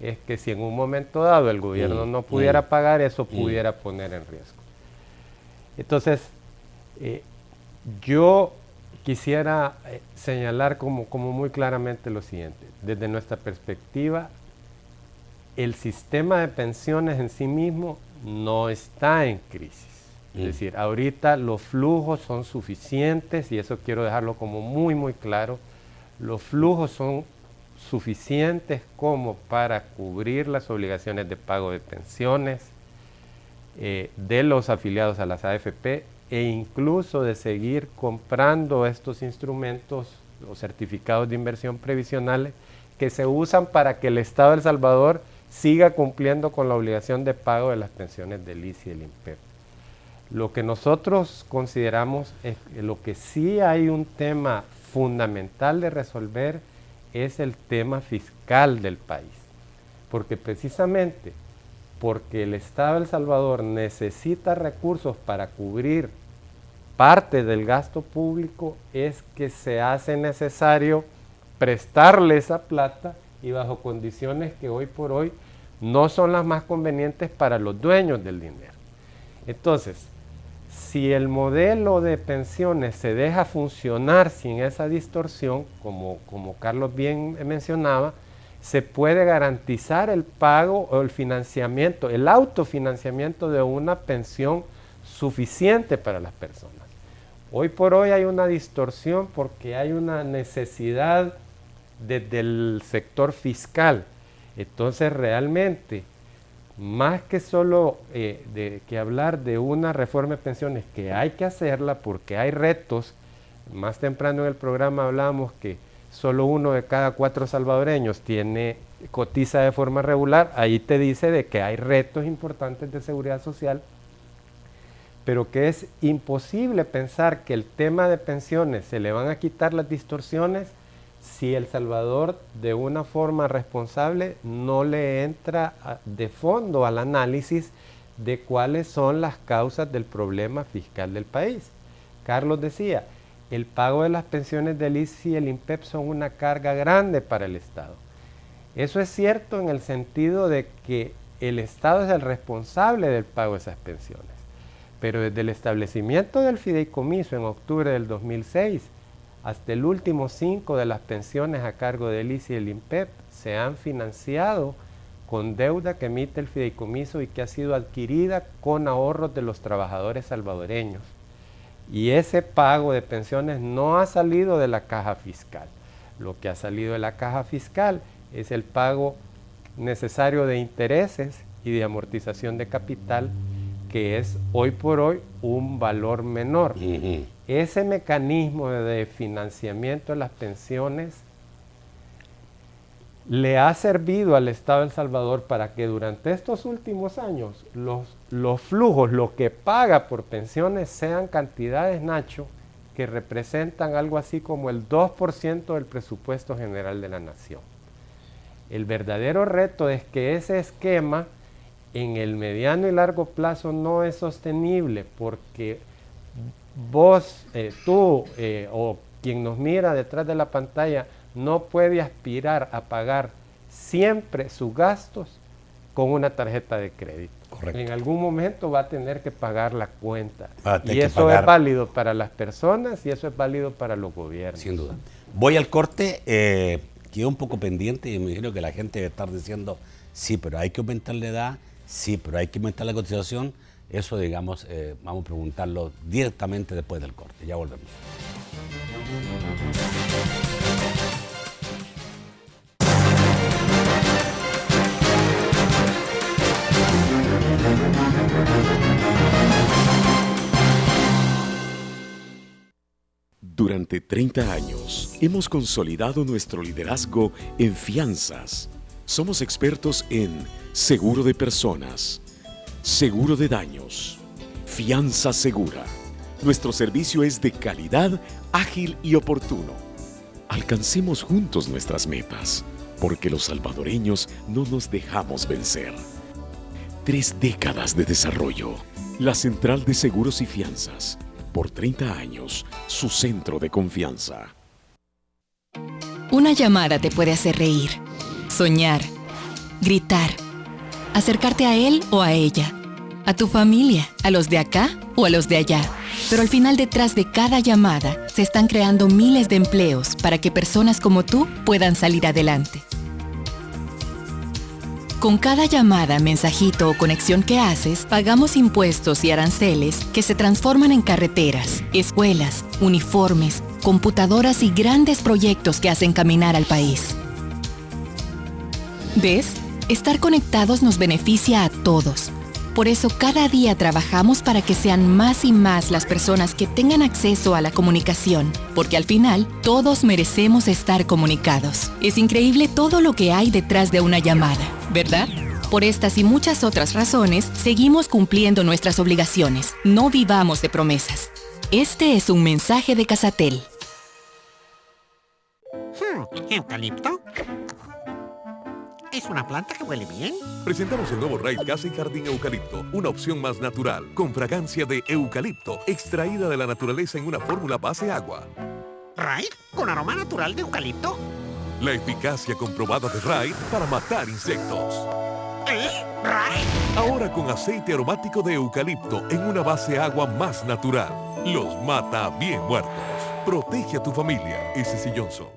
es que si en un momento dado el gobierno no pudiera pagar, eso pudiera poner en riesgo. Entonces, yo quisiera señalar como muy claramente lo siguiente. Desde nuestra perspectiva, el sistema de pensiones en sí mismo no está en crisis. Es decir, ahorita los flujos son suficientes, y eso quiero dejarlo como muy claro. Los flujos son suficientes como para cubrir las obligaciones de pago de pensiones de los afiliados a las AFP, e incluso de seguir comprando estos instrumentos o certificados de inversión previsionales que se usan para que el Estado de El Salvador siga cumpliendo con la obligación de pago de las pensiones del ICS y del INPEP. Lo que nosotros consideramos es que lo que sí hay un tema fundamental de resolver es el tema fiscal del país, porque precisamente porque el Estado de El Salvador necesita recursos para cubrir parte del gasto público, es que se hace necesario prestarle esa plata, y bajo condiciones que hoy por hoy no son las más convenientes para los dueños del dinero. Entonces, si el modelo de pensiones se deja funcionar sin esa distorsión, como Carlos bien mencionaba, se puede garantizar el pago o el financiamiento, el autofinanciamiento de una pensión suficiente para las personas. Hoy por hoy hay una distorsión porque hay una necesidad desde el sector fiscal. Entonces realmente, más que solo que hablar de una reforma de pensiones, que hay que hacerla porque hay retos. Más temprano en el programa hablábamos que solo 1 de cada 4 salvadoreños cotiza de forma regular. Ahí te dice de que hay retos importantes de seguridad social, pero que es imposible pensar que el tema de pensiones se le van a quitar las distorsiones si El Salvador de una forma responsable no le entra de fondo al análisis de cuáles son las causas del problema fiscal del país. Carlos decía, el pago de las pensiones del ICSI y el INPEP son una carga grande para el Estado. Eso es cierto en el sentido de que el Estado es el responsable del pago de esas pensiones. Pero desde el establecimiento del fideicomiso en octubre del 2006 hasta el último 5 de las pensiones a cargo del ICSI y el INPEP se han financiado con deuda que emite el fideicomiso y que ha sido adquirida con ahorros de los trabajadores salvadoreños. Y ese pago de pensiones no ha salido de la caja fiscal. Lo que ha salido de la caja fiscal es el pago necesario de intereses y de amortización de capital, que es hoy por hoy un valor menor. Ese mecanismo de financiamiento de las pensiones le ha servido al Estado de El Salvador para que durante estos últimos años los flujos, lo que paga por pensiones, sean cantidades, Nacho, que representan algo así como el 2% del presupuesto general de la nación. El verdadero reto es que ese esquema en el mediano y largo plazo no es sostenible, porque vos, tú o quien nos mira detrás de la pantalla no puede aspirar a pagar siempre sus gastos con una tarjeta de crédito. Correcto. En algún momento va a tener que pagar la cuenta. Y eso es válido para las personas y eso es válido para los gobiernos. Sin duda. Voy al corte, quedé un poco pendiente y me imagino que la gente debe estar diciendo, sí, pero hay que aumentar la edad, sí, pero hay que aumentar la cotización. Eso, digamos, vamos a preguntarlo directamente después del corte. Ya volvemos. Durante 30 años hemos consolidado nuestro liderazgo en fianzas. Somos expertos en seguro de personas, seguro de daños, fianza segura. Nuestro servicio es de calidad, ágil y oportuno. Alcancemos juntos nuestras metas, porque los salvadoreños no nos dejamos vencer. 3 décadas de desarrollo. La Central de Seguros y Fianzas. Por 30 años, su centro de confianza. Una llamada te puede hacer reír, soñar, gritar, acercarte a él o a ella, a tu familia, a los de acá o a los de allá. Pero al final, detrás de cada llamada, se están creando miles de empleos para que personas como tú puedan salir adelante. Con cada llamada, mensajito o conexión que haces, pagamos impuestos y aranceles que se transforman en carreteras, escuelas, uniformes, computadoras y grandes proyectos que hacen caminar al país. ¿Ves? Estar conectados nos beneficia a todos. Por eso cada día trabajamos para que sean más y más las personas que tengan acceso a la comunicación, porque al final todos merecemos estar comunicados. Es increíble todo lo que hay detrás de una llamada, ¿verdad? Por estas y muchas otras razones, seguimos cumpliendo nuestras obligaciones. No vivamos de promesas. Este es un mensaje de Casatel. ¿Eucalipto? ¿Es una planta que huele bien? Presentamos el nuevo Raid Casa y Jardín Eucalipto, una opción más natural, con fragancia de eucalipto, extraída de la naturaleza en una fórmula base agua. ¿Raid? ¿Con aroma natural de eucalipto? La eficacia comprobada de Raid para matar insectos. ¿Raid? Ahora con aceite aromático de eucalipto en una base agua más natural. Los mata bien muertos. Protege a tu familia, S.C. Johnson.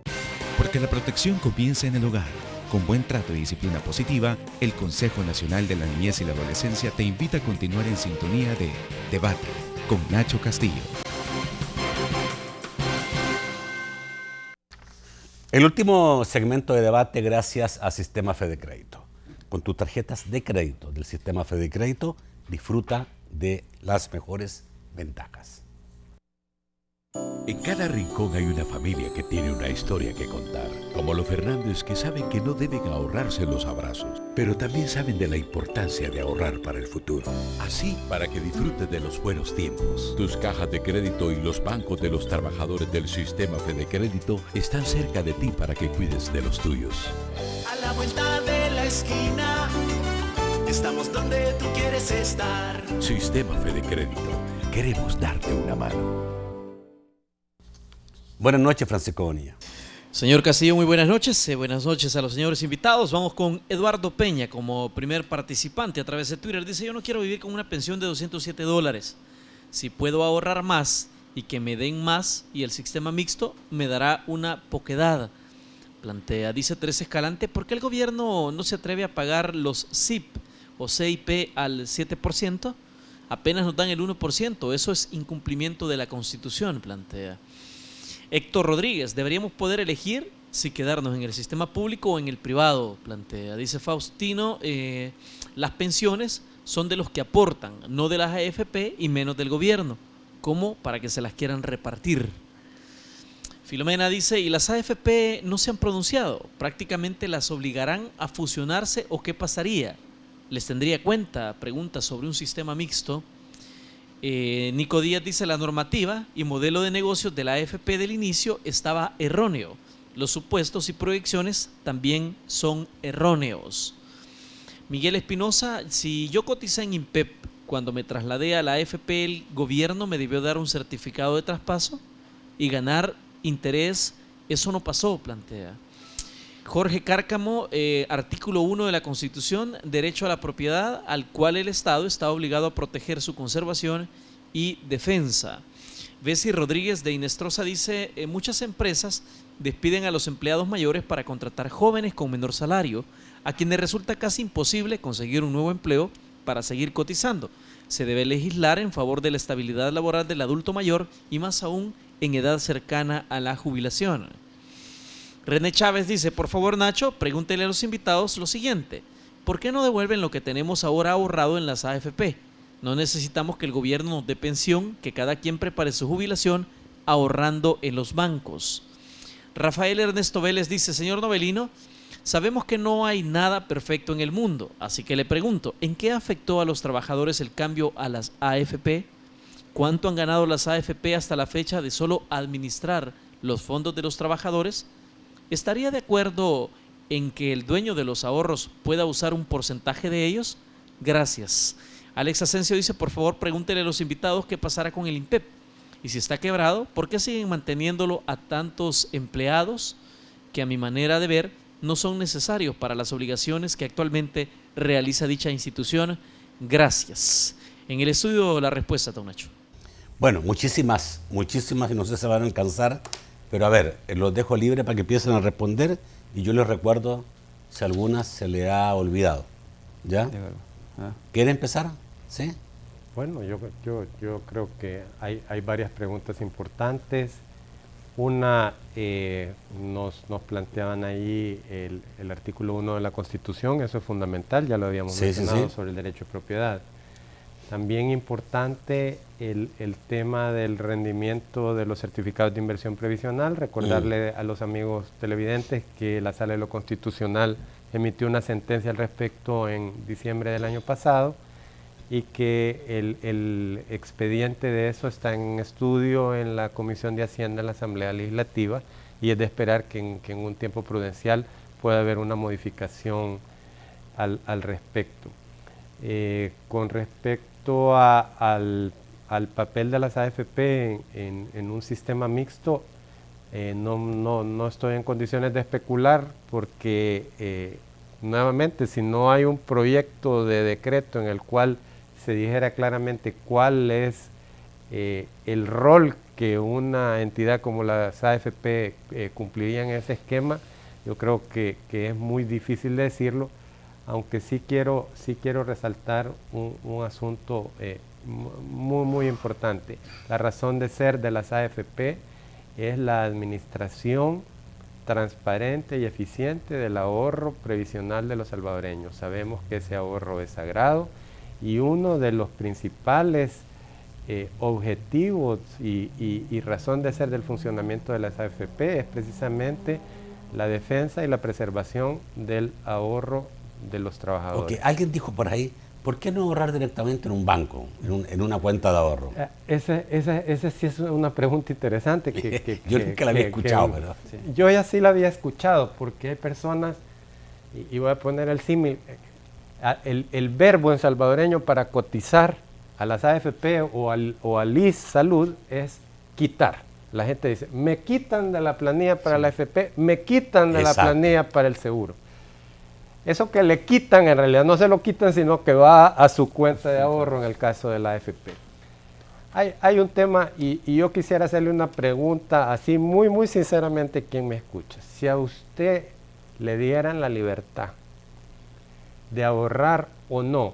Porque la protección comienza en el hogar. Con buen trato y disciplina positiva, el Consejo Nacional de la Niñez y la Adolescencia te invita a continuar en sintonía de Debate con Nacho Castillo. El último segmento de debate gracias a Sistema Fede Crédito. Con tus tarjetas de crédito del Sistema Fede Crédito, disfruta de las mejores ventajas. En cada rincón hay una familia que tiene una historia que contar, como los Fernández, que saben que no deben ahorrarse los abrazos, pero también saben de la importancia de ahorrar para el futuro. Así, para que disfrutes de los buenos tiempos. Tus cajas de crédito y los bancos de los trabajadores del sistema Fede Crédito están cerca de ti para que cuides de los tuyos. A la vuelta de la esquina, estamos donde tú quieres estar. Sistema Fede Crédito, queremos darte una mano. Buenas noches, Francisco Bonilla. Señor Castillo, muy buenas noches. Buenas noches a los señores invitados. Vamos con Eduardo Peña como primer participante a través de Twitter. Dice, yo no quiero vivir con una pensión de $207. Si puedo ahorrar más y que me den más y el sistema mixto me dará una poquedad. Plantea, dice Teresa Escalante, ¿por qué el gobierno no se atreve a pagar los CIP o CIP al 7%? Apenas nos dan el 1%. Eso es incumplimiento de la Constitución, plantea. Héctor Rodríguez, deberíamos poder elegir si quedarnos en el sistema público o en el privado, plantea. Dice Faustino, las pensiones son de los que aportan, no de las AFP y menos del gobierno, como para que se las quieran repartir. Filomena dice, ¿y las AFP no se han pronunciado? ¿Prácticamente las obligarán a fusionarse o qué pasaría? ¿Les tendría cuenta? Pregunta sobre un sistema mixto. Nico Díaz dice, la normativa y modelo de negocios de la AFP del inicio estaba erróneo. Los supuestos y proyecciones también son erróneos. Miguel Espinosa, si yo coticé en INPEP, cuando me trasladé a la AFP, el gobierno me debió dar un certificado de traspaso y ganar interés. Eso no pasó, plantea. Jorge Cárcamo, artículo 1 de la Constitución, derecho a la propiedad al cual el Estado está obligado a proteger su conservación y defensa. Bessie Rodríguez de Inestrosa dice, muchas empresas despiden a los empleados mayores para contratar jóvenes con menor salario, a quienes resulta casi imposible conseguir un nuevo empleo para seguir cotizando. Se debe legislar en favor de la estabilidad laboral del adulto mayor y más aún en edad cercana a la jubilación. René Chávez dice, por favor Nacho, pregúntele a los invitados lo siguiente, ¿por qué no devuelven lo que tenemos ahora ahorrado en las AFP? No necesitamos que el gobierno nos dé pensión, que cada quien prepare su jubilación ahorrando en los bancos. Rafael Ernesto Vélez dice, señor Novelino, sabemos que no hay nada perfecto en el mundo, así que le pregunto, ¿en qué afectó a los trabajadores el cambio a las AFP? ¿Cuánto han ganado las AFP hasta la fecha de solo administrar los fondos de los trabajadores? ¿Estaría de acuerdo en que el dueño de los ahorros pueda usar un porcentaje de ellos? Gracias. Alex Asensio dice, por favor, pregúntele a los invitados qué pasará con el INPEP. Y si está quebrado, ¿por qué siguen manteniéndolo a tantos empleados que a mi manera de ver no son necesarios para las obligaciones que actualmente realiza dicha institución? Gracias. En el estudio la respuesta, don Nacho. Bueno, muchísimas y no sé si se van a alcanzar. Pero a ver, los dejo libre para que empiecen a responder y yo les recuerdo si alguna se le ha olvidado. ¿Ya? ¿Quiere empezar? ¿Sí? Bueno, yo creo que hay varias preguntas importantes. Una, nos planteaban ahí el artículo 1 de la Constitución, eso es fundamental, ya lo habíamos mencionado, sobre el derecho de propiedad. También importante el tema del rendimiento de los certificados de inversión previsional. Recordarle a los amigos televidentes que la Sala de lo Constitucional emitió una sentencia al respecto en diciembre del año pasado y que el expediente de eso está en estudio en la Comisión de Hacienda en la Asamblea Legislativa y es de esperar que en un tiempo prudencial pueda haber una modificación al respecto. Con respecto al papel de las AFP en un sistema mixto, no estoy en condiciones de especular porque nuevamente si no hay un proyecto de decreto en el cual se dijera claramente cuál es el rol que una entidad como las AFP cumpliría en ese esquema, yo creo que es muy difícil de decirlo. Aunque sí quiero resaltar un asunto muy importante. La razón de ser de las AFP es la administración transparente y eficiente del ahorro previsional de los salvadoreños. Sabemos que ese ahorro es sagrado y uno de los principales objetivos y razón de ser del funcionamiento de las AFP es precisamente la defensa y la preservación del ahorro de los trabajadores. Alguien dijo por ahí, ¿por qué no ahorrar directamente en un banco, en una cuenta de ahorro? Esa sí es una pregunta interesante. Yo nunca la había escuchado, ¿verdad? Sí. Yo ya sí la había escuchado, porque hay personas, y voy a poner el símil, el verbo en salvadoreño para cotizar a las AFP o al IS Salud es quitar. La gente dice, me quitan de la planilla para la AFP, me quitan de la planilla para el seguro. Eso que le quitan, en realidad no se lo quitan, sino que va a su cuenta de ahorro en el caso de la AFP. Hay un tema, y yo quisiera hacerle una pregunta así muy sinceramente, quien me escucha. Si a usted le dieran la libertad de ahorrar o no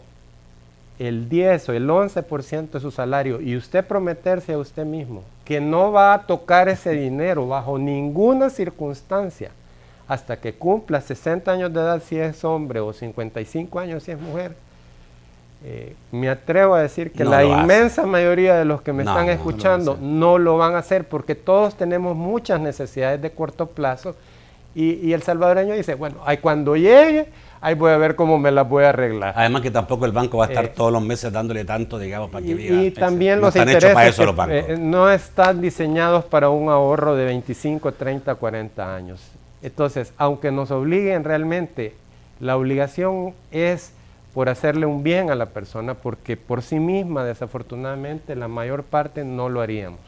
el 10 o el 11% de su salario y usted prometerse a usted mismo que no va a tocar ese dinero bajo ninguna circunstancia hasta que cumpla 60 años de edad si es hombre o 55 años si es mujer, me atrevo a decir que la inmensa mayoría de los que me están escuchando no lo van a hacer, porque todos tenemos muchas necesidades de corto plazo y el salvadoreño dice, bueno, cuando llegue, ahí voy a ver cómo me las voy a arreglar. Además que tampoco el banco va a estar todos los meses dándole tanto, digamos, para que diga. Y también los intereses no están diseñados para un ahorro de 25, 30, 40 años. Entonces, aunque nos obliguen realmente, la obligación es por hacerle un bien a la persona, porque por sí misma, desafortunadamente, la mayor parte no lo haríamos.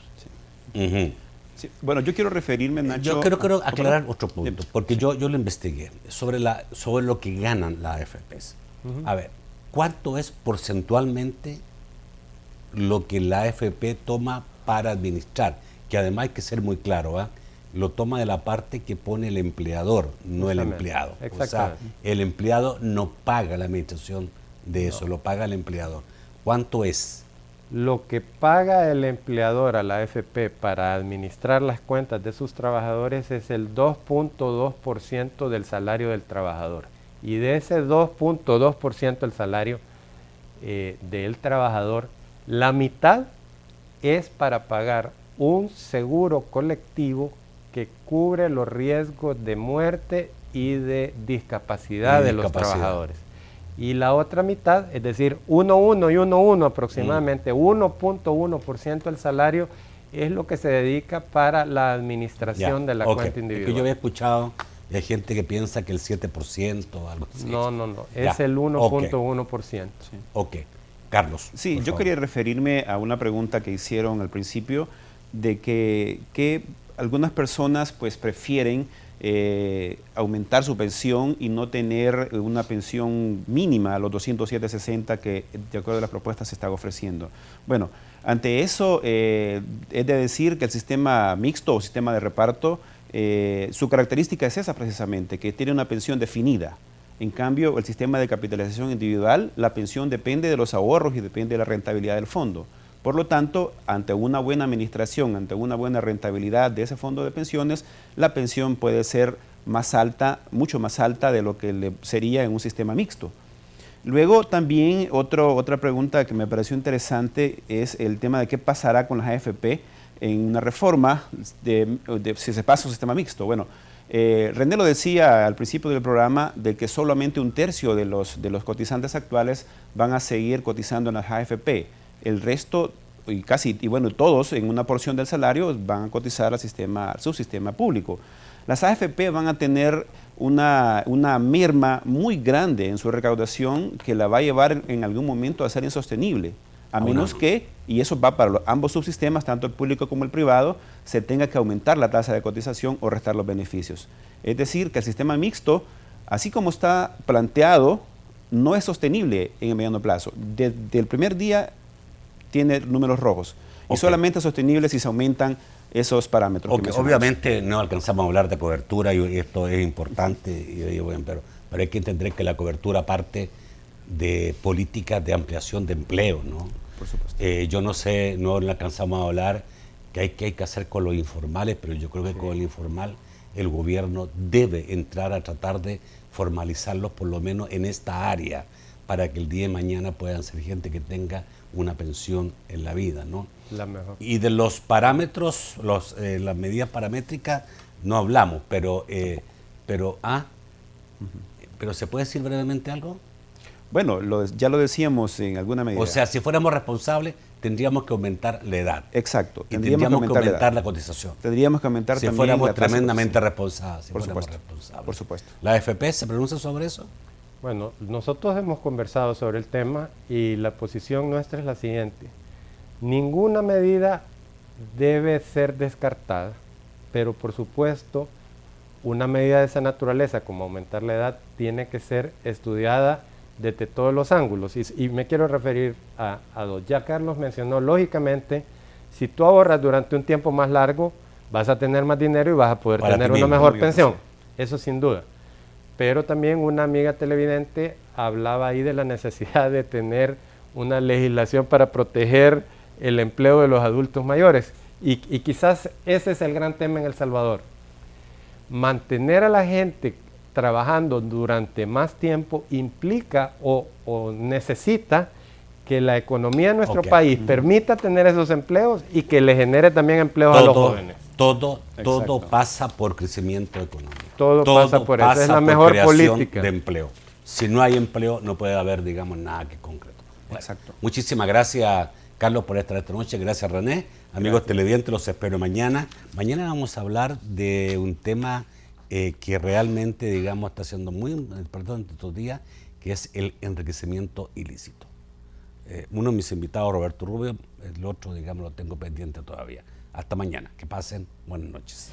Sí. Sí. Bueno, yo quiero referirme, Nacho... Yo quiero aclarar otro punto, porque yo lo investigué sobre lo que ganan las AFPs. A ver, ¿cuánto es porcentualmente lo que la AFP toma para administrar? Que además hay que ser muy claro, lo toma de la parte que pone el empleador, no el empleado. O sea, el empleado no paga la administración de eso, lo paga el empleador. ¿Cuánto es? Lo que paga el empleador a la AFP para administrar las cuentas de sus trabajadores es el 2.2% del salario del trabajador. Y de ese 2.2% del salario del trabajador, la mitad es para pagar un seguro colectivo que cubre los riesgos de muerte y de discapacidad de los trabajadores. Y la otra mitad, es decir, 1,1 y 1,1 aproximadamente, 1.1% del salario es lo que se dedica para la administración de la cuenta individual. Es que yo había escuchado, hay gente que piensa que el 7% o algo así. No, es el 1.1%. Ok, Carlos. Sí, yo quería referirme a una pregunta que hicieron al principio, de que algunas personas pues prefieren aumentar su pensión y no tener una pensión mínima a los 207.60 que de acuerdo a las propuestas se está ofreciendo. Bueno, ante eso es de decir que el sistema mixto o sistema de reparto, su característica es esa precisamente, que tiene una pensión definida. En cambio, el sistema de capitalización individual, la pensión depende de los ahorros y depende de la rentabilidad del fondo. Por lo tanto, ante una buena administración, ante una buena rentabilidad de ese fondo de pensiones, la pensión puede ser más alta, mucho más alta de lo que sería en un sistema mixto. Luego también otra pregunta que me pareció interesante es el tema de qué pasará con las AFP en una reforma si se pasa a un sistema mixto. Bueno, René lo decía al principio del programa, de que solamente un tercio de los cotizantes actuales van a seguir cotizando en las AFP. El resto, todos en una porción del salario van a cotizar al subsistema público. Las AFP van a tener una merma muy grande en su recaudación que la va a llevar en algún momento a ser insostenible, a menos que, y eso va para ambos subsistemas, tanto el público como el privado, se tenga que aumentar la tasa de cotización o restar los beneficios. Es decir, que el sistema mixto, así como está planteado, no es sostenible en el mediano plazo. Desde el primer día tiene números rojos y solamente es sostenible si se aumentan esos parámetros. Obviamente no alcanzamos a hablar de cobertura y esto es importante, pero hay que entender que la cobertura parte de políticas de ampliación de empleo, ¿no? Por supuesto. Yo no sé, no alcanzamos a hablar que hay que hacer con los informales, pero yo creo que con el informal el gobierno debe entrar a tratar de formalizarlos por lo menos en esta área, para que el día de mañana puedan ser gente que tenga una pensión en la vida, ¿no? La mejor. Y de los parámetros, las medidas paramétricas, no hablamos, pero ¿se puede decir brevemente algo? Bueno, ya lo decíamos en alguna medida. O sea, si fuéramos responsables, tendríamos que aumentar la edad. Exacto. Y tendríamos que aumentar la cotización. Tendríamos que aumentar si también fuéramos la tasa tremendamente responsables. Por supuesto. ¿La AFP se pronuncia sobre eso? Bueno, nosotros hemos conversado sobre el tema y la posición nuestra es la siguiente. Ninguna medida debe ser descartada, pero por supuesto, una medida de esa naturaleza, como aumentar la edad, tiene que ser estudiada desde todos los ángulos. Y me quiero referir a dos. Ya Carlos mencionó, lógicamente, si tú ahorras durante un tiempo más largo, vas a tener más dinero y vas a poder tener una mejor pensión. Eso sin duda. Pero también una amiga televidente hablaba ahí de la necesidad de tener una legislación para proteger el empleo de los adultos mayores. Y quizás ese es el gran tema en El Salvador. Mantener a la gente trabajando durante más tiempo implica o necesita que la economía de nuestro país permita tener esos empleos y que le genere también empleos a los jóvenes. Todo pasa por crecimiento económico. Todo pasa por eso. Es la mejor política de empleo. Si no hay empleo, no puede haber, digamos, nada que concreto. Bueno, exacto. Muchísimas gracias, Carlos, por estar esta noche. Gracias, René. Amigos televidentes, los espero mañana. Mañana vamos a hablar de un tema que realmente, digamos, está siendo muy importante estos días, que es el enriquecimiento ilícito. Uno de mis invitados, Roberto Rubio, el otro, digamos, lo tengo pendiente todavía. Hasta mañana. Que pasen buenas noches.